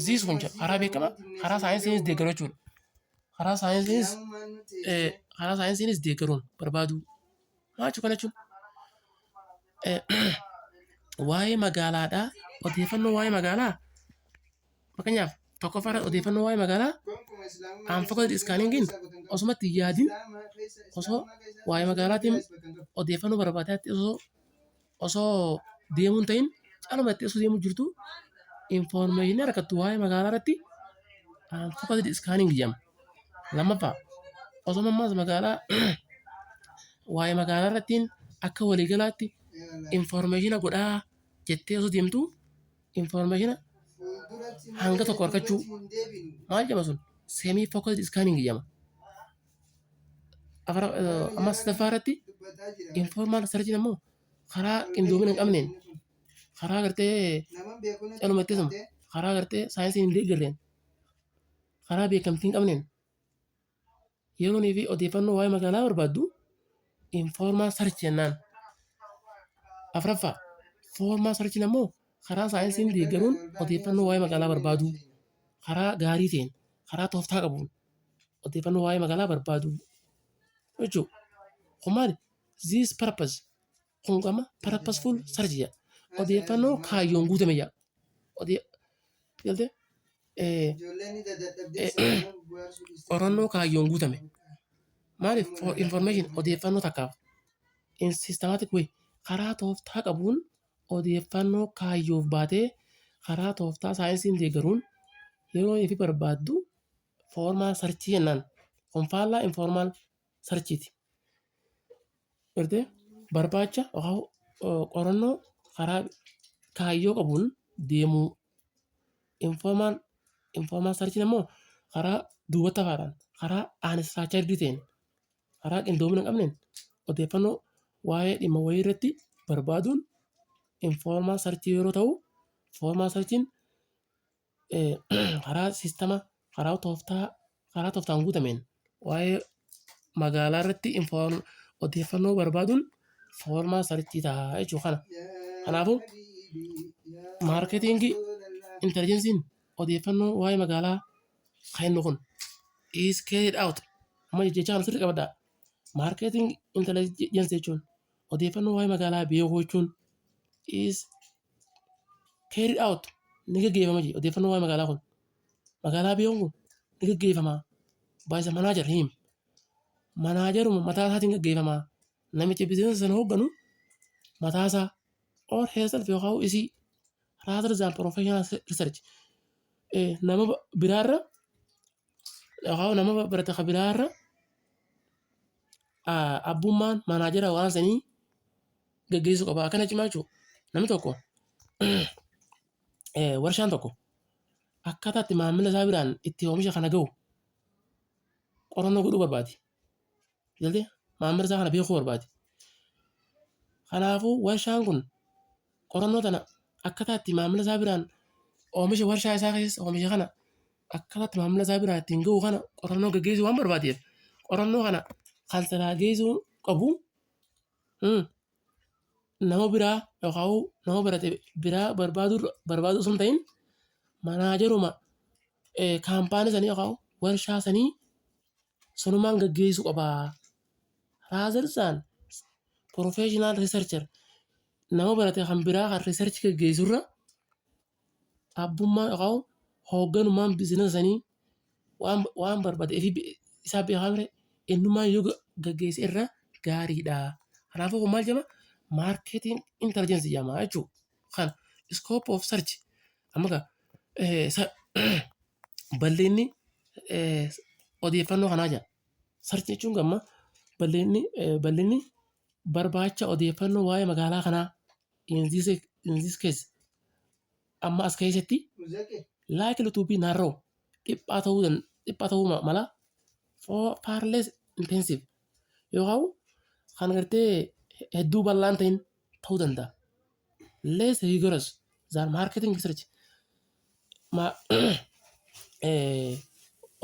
Ziis kun karaa beekamaa karaa saayinsiinis deeggaruu jechuudha. Karaa saayinsiinis deeggaruun barbaadu Maal kana jechuun waa'ee magaalaadhaa odeeffannoo waa'ee magaalaa fakkeenyaaf tokkoffaadha odeeffannoo waa'ee magaalaa aan fokkati iskaaniingiin osumatti yaadin osoo waa'ee magaalaatiin odeeffannoo barbaaдаatti osoo deemuun ta'in calumatti osoo deemuu jirtu information argattu waa'ee magaalaa irratti aan fokkati iskaaniingi jedhama. Lammaffaa osoo mammaas magaalaa waa'ee magaalaa irrattiin akka waliigalaatti information godhaa jettee osoo deemtu information hanga tokko argachuu maal jedhama sun semi focused scanning jedhama. Amma sadaffaa irratti informal searching ammoo karaa qindoomina hin qabneen karaa gartee calumattisuma karaa gartee saayinsiin hin deeggarreen karaa beekamtii hin qabneen yeroonii fi odeeffannoo waa'ee magaalaa barbaaddu informal search jennaan. Afuraffaa formal searching ammoo karaa saayinsiin deeggaruun odeeffannoo waa'ee magaalaa barbaadu karaa gaarii ta'een karaa tooftaa qabuun odeeffannoo waa'ee magaalaa barbaadu jechuudha. Kun maali? This purpose kun gama purposeful search jedha. Odeeffannoo kaayyoon guutame jedha. Qorannoo kaayyoon guutame. Maaliif information odeeffannoo takkaaf in systematic way karaa tooftaa qabuun odeeffannoo kaayyoof baatee karaa tooftaa saayinsiin deeggaruun yeroo ifi barbaaddu formal sarchii jennaan. Kun faallaa informal sarchiiti. Barbaacha qorannoo karaa kaayyoo qabuun deemuu informal sarchiin ammoo karaa duubatti afaadhaan karaa uninstructured ta'een karaa qindoomina hin qabneen odeeffannoo waa'ee dhimma wayii irratti barbaaduun informal searchii yeroo ta'u formal searchiin karaa sistema karaa tooftaan guutameen waa'ee magaalaa irratti odeeffannoo barbaaduun formal searchii ta'a jechuudha kana. Kanaafuu marketingii intelligensiin odeeffannoo waa'ee magaalaa kennu kun is carried out amma jecha kana sirrii qabadhaa. Marketing intelligence jechuun odeeffannoo waa'ee magaalaa beekuu jechuun is carried out ni gaggeeffama jee odeeffannoo waa'ee magaalaa kun magaalaa beekuun kun ni gaggeeffama by the manager him manageruma mataa isaatiin gaggeeffama namichi bizinesa sana hoogganu mataa isaa or herself yookaan isii rather than professional research nama biraarra yookaan nama barate biraarra abbummaan manajera waan sanii gaggeessuu qaba. Akkana cimaa jechuudha. Namni tokko warshaan tokko akkaataa itti maamila isaa biraan itti oomisha kana gahu qorannoo godhuu barbaadi. Jaltee maamila isaa kana beekuu barbaadi. Kanaafuu warshaan kun qorannoo tana akkaataa itti maamila isaa biraan oomisha warshaa isaa keessa oomisha kana akkaataa itti maamila isaa biraan ittiin gahu kana qorannoo gaggeessuu waan barbaadeef qorannoo kana kan silaa geessuu qabu nama biraa yookaan nama barate biraa barbaadu osoo hin ta'in manaajeruma kaampaanii sanii yookaan warshaa sanii sunumaan gaggeessuu qaba. Raazarsaan professional researcher nama barate kan biraa kan research gaggeessurra abbummaa yookaan hoogganummaan bizinesa sanii waan barbaade isaa beekamre eenyummaan yoo gaggeesse irra gaariidha. Kanaafuu kun maal jedhama? Marketing intelligence jedhama jechuudha. Kan scope of search amma bal'inni odeeffannoo kanaa jedha. Search jechuun gamma bal'inni barbaacha odeeffannoo waa'ee magaalaa kanaa in this case amma as keessatti likely to be narrow dhiphaa ta'uu mala far less intensive yookaan kan gartee hedduu bal'aan ta'in ta'uu danda'a. Less rigorous than marketing research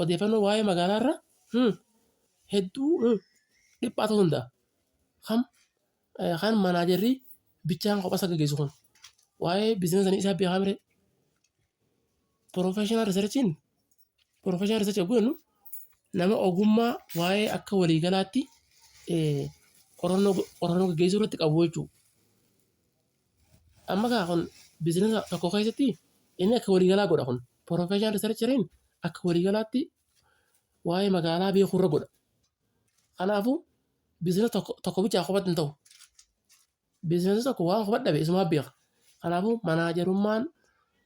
odeeffannoo waa'ee magaalaa irra hedduu dhiphaa ta'uu danda'a. Kan manaajerri bichaan kophaa isaa gaggeessu kun waa'ee bizinesa isaa beekamre professional research godhannu nama ogummaa waa'ee akka waliigalaatti qorannoo gaggeessuu irratti qabu jechuudha. Amma kaa kun biizinasa tokko keessatti inni akka waliigalaa godha kun professional researcheriin akka waliigalaatti waa'ee magaalaa beekuu irra godha. Kanaafuu biizinasa tokko bichaa qofaatti hin ta'u. Biizinasa tokko waan qofa dhabe isumaa beeka. Kanaafuu manaajarummaan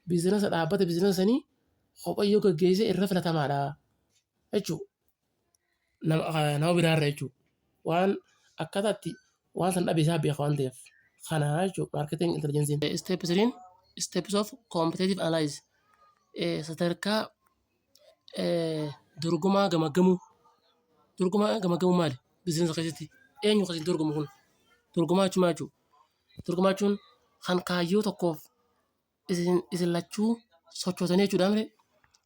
biizinasa dhaabbata biizinasa sanii kophayyoo gaggeessee irra filatamaadha jechuudha. Nama biraarra jechuudha. Waan akkataatti waan san dhabe isaa beeka waan ta'eef. Kana jechuudha marketing intelligensiin. Step 3 steps of competitive analysis. Sadarkaa dorgomaa gamagamuu. Dorgomaa gamagamuu maali? Biizinasa keessatti eenyu akkasiin dorgomu kun? Dorgomaa jechuun maal jechuudha? Dorgomaa jechuun kan kaayyoo tokkoof isin lachuu sochootanii jechuudha malee.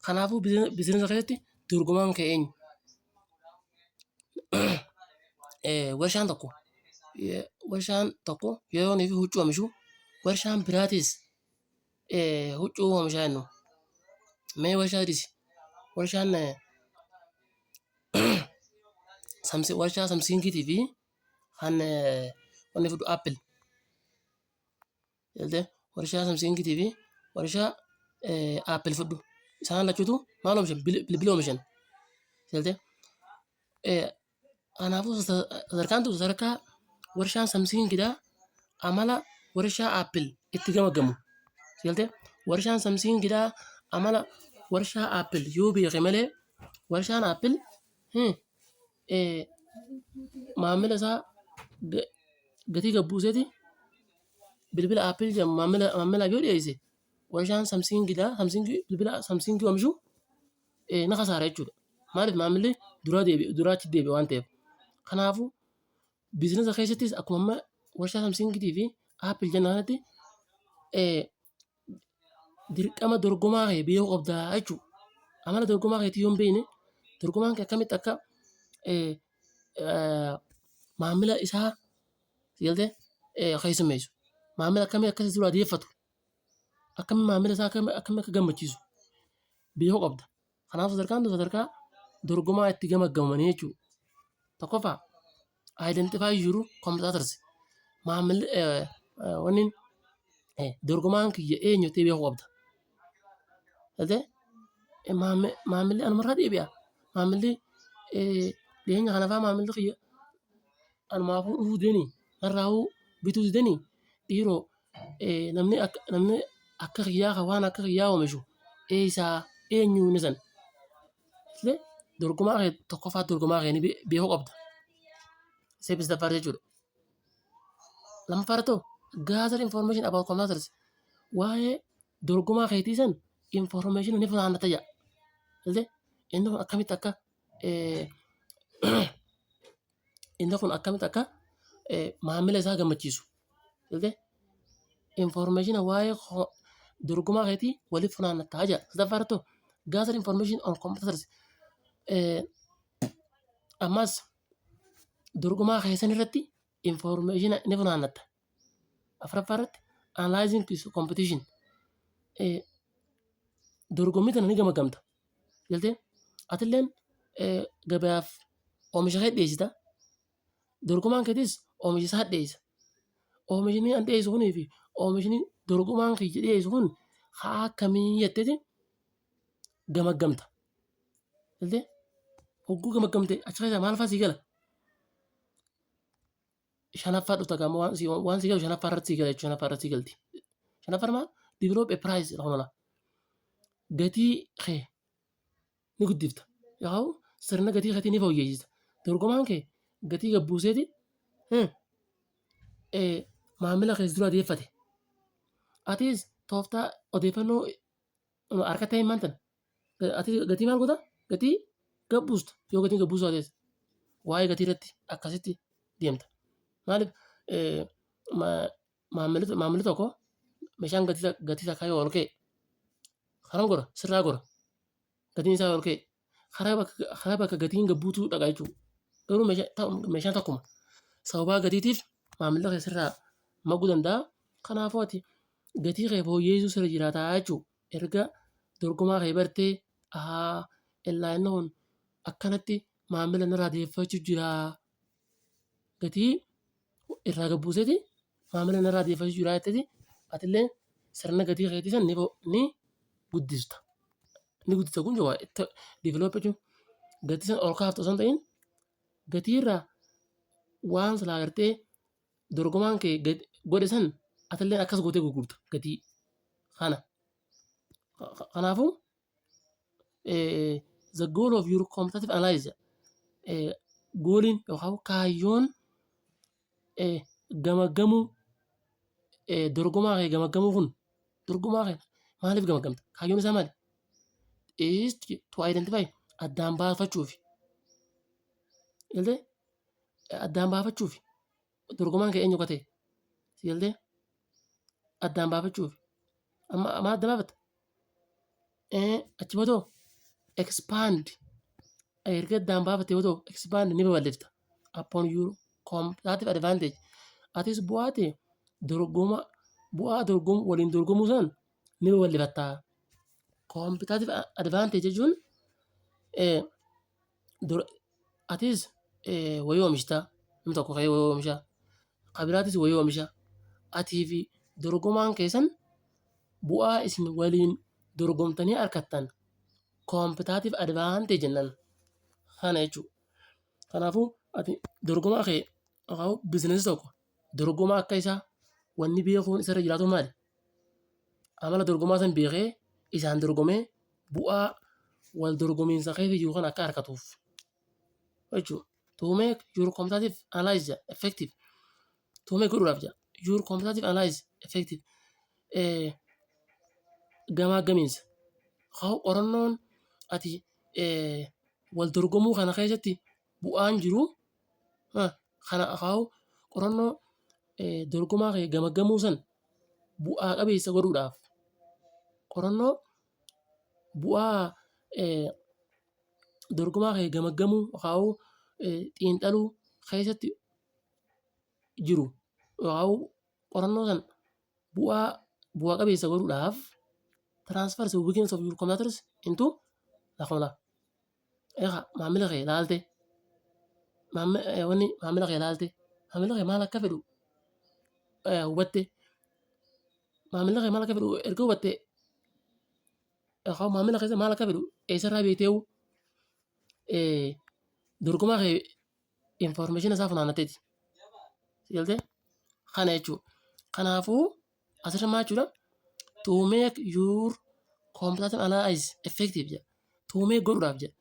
Kanaafuu biizinasa keessatti dorgomaan ka'e eenyu? Warshaan tokko yoo inni fi huccuu oomishu warshaan biraatis huccuu oomishaa jennu. Mee warshaa dhisi? Warshaan warshaa Samsingiitii fi kan wanni fudhu Apple. Warshaa Samsingiitii fi warshaa Apple fudhu. Isaan lachuutu maal oomishan? Bilbila oomishan. Kanaafuu sadarkaa warshaan Samsingiidhaa amala warshaa Apple itti gamagamu. Warshaan Samsingiidhaa amala warshaa Apple yoo beeke malee warshaan Apple maamila isaa gatii gabbuuseeti bilbila Apple jedhamu maamila yoo dhiyeesse warshaan Samsingiidhaa bilbila Samsingii oomishu na kasaara jechuudha. Maaliif maamilli duraachi deebi'e waan ta'eef. Kanaafuu biizinasa keessattis akkuma amma warshaa Samsingiitii fi Apple jennaanitti dirqama dorgomaa kee beekuu qabdaa jechuudha. Amala dorgomaa keetii yoo hin beekne dorgomaan kee akkamitti akka maamila isaa keessummeessu. Maamila akkamii akkasii dura adeeffatu. Akkamii maamila isaa akkamii akka gammachiisu beekuu qabda. Kanaaf sadarkaa dorgomaa itti gamagamanii jechuudha. Tokkoffaa identify jiru competitors. Maamilli wanni dorgomaan kiyya eenyu ta'e beekuu qabda. Maamilli anumarraa deebi'a. Maamilli dhiyeenya kanafaa maamilli kiyya anumaafuu dhufuu didanii narraa'uu bituu didanii dhiiroo namni akka kiyyaa waan akka kiyyaa oomishu eessaa eenyu ni san. Dorgomaa kee tokkoffaa dorgomaa kee ni beekuu qabda. Seepis daffar jechuudha. Lammaffaa ta'u gather information about competitors. Waa'ee dorgomaa keetii san information ni funaannata jedha. Inni kun akkamitti akka maamila isaa gammachiisu. Information waa'ee dorgomaa keetii waliif funaannataa jedha. Sadaffaa ta'u gather information on competitors. Ammas dorgomaa keessan irratti information ni funaannata. Afuraffaa irratti analyzing competition. Dorgommii tana ni gamagamta. Atilleen gabaaf oomisha kee dhiyeessita. Dorgomaan keetis oomisha isaa dhiyeessa. Oomishni an dhiyeessu kunii fi oomishni dorgomaan kiyya dhiyeessu kun haa akkamii jetteeti gamagamta. Hogguu gamagamte achi keessa maal fa'aa sii gala? Shanaffaa dhufta gama waan sii galu shanaffaa irratti sii gala jechuudha. Shanaffaa irratti sii galti. Shanaffaa maal? Develop a price lafa gatii kee ni guddifta. Yoo sirna gatii keetii ni fooyyessita. Dorgomaan kee gatii gabbuuseeti maamila kees dura adeeffate. Atis tooftaa odeeffannoo harka ta'e maal tan? Ati gatii maal goota? Gatii gabbuusta. Yoo gatiin gabbuusu adees waa'ee gatii irratti akkasitti deemta. Maaliif maamilli tokko meeshaan gatii takkaa yoo ol ka'e karaa gora sirraa gora gatiin isaa ol ka'e karaa bakka gatiin gabbuutuu dhagaa jechuudha. Garuu meeshaan tokkuma sababaa gatiitiif maamila kee sirraa maguu danda'a. Kanaafuu ati gatii kee fooyyessuu sirra jiraataa jechuudha. Erga dorgomaa kee bartee illaa inni kun akkanatti maamila narraa adeeffachuu jira. Gatii irraa gabbuuseeti maamila narraa deeffachuu jira jettee atillee sirna gatii keetii san ni guddista. Ni guddisa kun jiru deeveloopi jechuun gatii san ol kaaftu osoo hin ta'in gatii irraa waan silaa gartee dorgomaan kee godhe san atillee akkas gootee gurgurta gatii kana. Kanaafuu the goal of your competitive analysis gooliin yookaan kaayyoon gamagamuu dorgomaa kee gamagamuu kun dorgomaa kee maaliif gamagamta? Kaayyoon isaa maali? Is to identify addaan baafachuuf. Illee addaan baafachuuf dorgomaan kee eenyu qotee? Illee addaan baafachuuf amma adda baafata. Achi booda expand erga addaan baafatee booda expand ni babal'ifta upon your competitive advantage. Atis bu'aa waliin dorgomuu san ni babal'ifatta. Competitive advantage jechuun atis wayii oomishtaa namni tokko ka'ee wayii oomisha qabiraatis wayii oomisha atii fi dorgomaan keessan bu'aa isin waliin dorgomtanii harkattan competitive advantage jennaan kana jechuudha. Kanaafuu ati dorgomaa kee yookaan biizinasii tokko dorgomaa akka isaa wanni beekuun isarra jiraatu maali? Amala dorgomaa san beekee isaan dorgomee bu'aa wal dorgomiinsa keessa jiru kan akka harkatuuf jechuudha. To make your competitive analysis effective. To make godhuudhaaf jira. Your competitive analysis effective. Gamaagamiinsa. Qorannoon ati wal dorgomuu kana keessatti bu'aan jiru kana qorannoo dorgomaa kee gamagamuu san bu'aa qabeessa godhuudhaaf qorannoo bu'aa dorgomaa kee gamagamuu xiinxaluu keessatti jiru qorannoo san bu'aa qabeessa godhuudhaaf transfer the weakness of your competitors into lakola. Maamila kee ilaalte maamila kee maal akka fedhu hubatte maamila kee maal akka fedhu erga hubatte maamila kee maal akka fedhu eessarraa beekteewu dorgomaa kee information isaa funaannateeti. Sigaltee kana jechuudha. Kanaafuu asirra maal jechuudha? To make your competitive analysis effective jedha. To make godhuudhaaf jedha.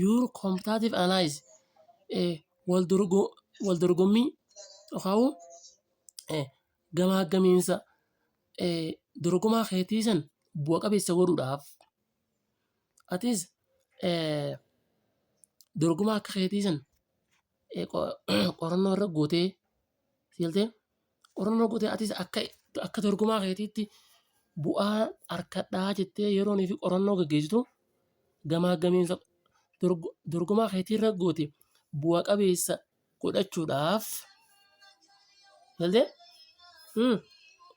Your competitive analysis wal dorgommii yookaan gamaagamiinsa dorgomaa keetii san bu'a qabeessa godhuudhaaf atis dorgomaa akka keetii san qorannoo irra gootee sigaltee qorannoo gootee atis akka dorgomaa keetiitti bu'aa harkadhaa jettee yeroonii fi qorannoo gaggeessitu gamaagamiinsa dorgomaa keetii irra goote bu'a qabeessa godhachuudhaaf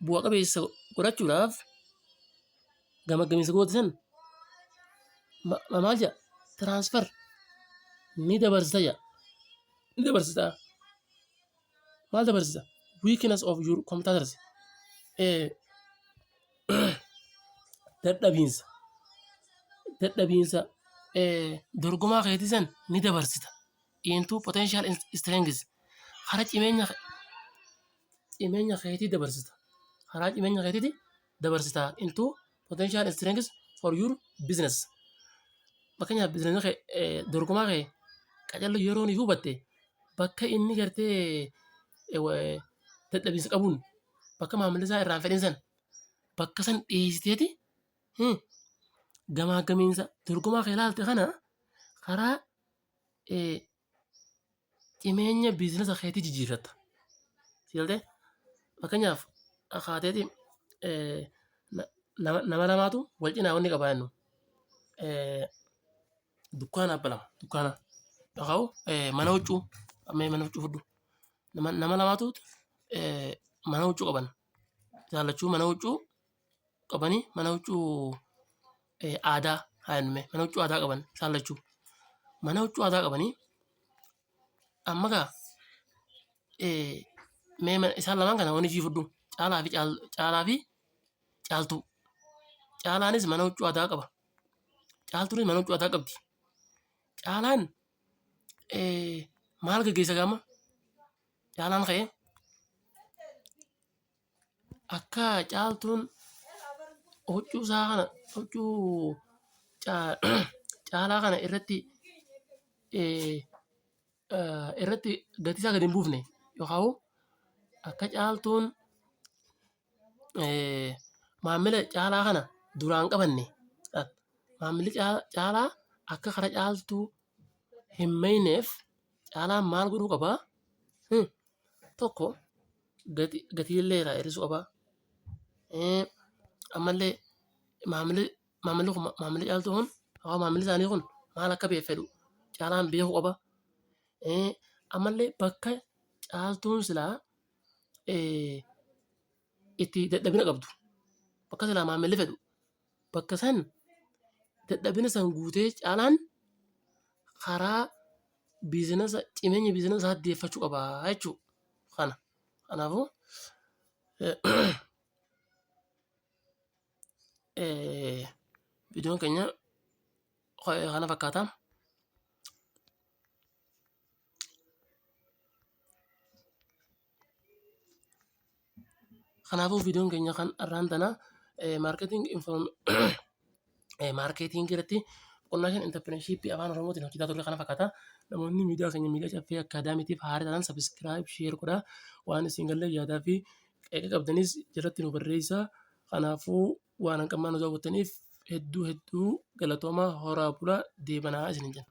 bu'a qabeessa godhachuudhaaf gamaagamiinsa goote san maal jedha transfer ni dabarsita jedha. Ni dabarsita maal dabarsita? Weakness of your competitors. Dadhabiinsa dorgomaa keetii san ni dabarsita. Into potential strengths. Karaa cimeenya keetii dabarsita. Karaa cimeenya keetii dabarsita. Into potential strengths for your business. Fakkeenyaaf biizinasii kee dorgomaa kee qacarrii yeroo ni hubatte bakka inni gartee dadhabiinsa qabuun bakka maamilli isaa irraan fedhin san bakka san dhiyeessiteeti gamaagamiinsa dorgomaa kee ilaalte kana karaa cimeenya biizinasa keetii jijjiirratta. Sigaltee fakkeenyaaf akaateeti nama lamaatu wal cinaa wanni qabaannu dukkaana abba lama dukkaana yookaan mana huccuu mana huccuu fudhu nama lamaatu mana huccuu qaban jaallachuu mana huccuu qabanii mana huccuu aadaa haadhume mana huccuu aadaa qaban jaallachuu mana huccuu aadaa qabanii amma gaa mee isaan lamaan kana waan ishii fudhu caalaa fi caaltuu. Caalaanis mana huccuu aadaa qaba. Caaltuunis mana huccuu aadaa qabdi. Caalaan maal gaggeessa gaama? Caalaan ka'ee akka caaltuun huccuu isaa kana huccuu caalaa kana irratti gatii isaa gadi hin buufne yookaan akka caaltuun maamila caalaa kana duraan qabanne maamilli caalaa akka karaa caaltuu hin mayneef caalaan maal godhuu qabaa? Tokko gatiillee irraa hir'isuu qabaa. Ammallee maamilli caaltuu kun yookaan maamilli isaanii kun maal akka fedhu caalaan beekuu qaba. Ammallee bakka caaltuun silaa itti dadhabina qabdu bakka silaa maamilli fedhu bakka san dadhabina san guutee caalaan karaa cimeenya biizinasa isaa deeffachuu qaba jechuudha. Kanaafuu viidiyoon keenya kana fakkaata. Kanaafuu viidiyoon keenya kan irraan tana maarkeetingii irratti qonnaa shan intarpireenshiippii afaan oromootiin hojjetaa turre kana fakkaata. Namoonni miidiyaa keenya miidiyaa caffee akkaadaamiitiif haaraa ta'an sabiskiraayib sheer godhaa. Waan isin galle yaadaa fi qeeqa qabdanis jalatti nu barreessaa. Kanaafuu waan hanqammaa nu daawwattaniif hedduu galatoomaa horaa bulaa deebanaa isinin jenna.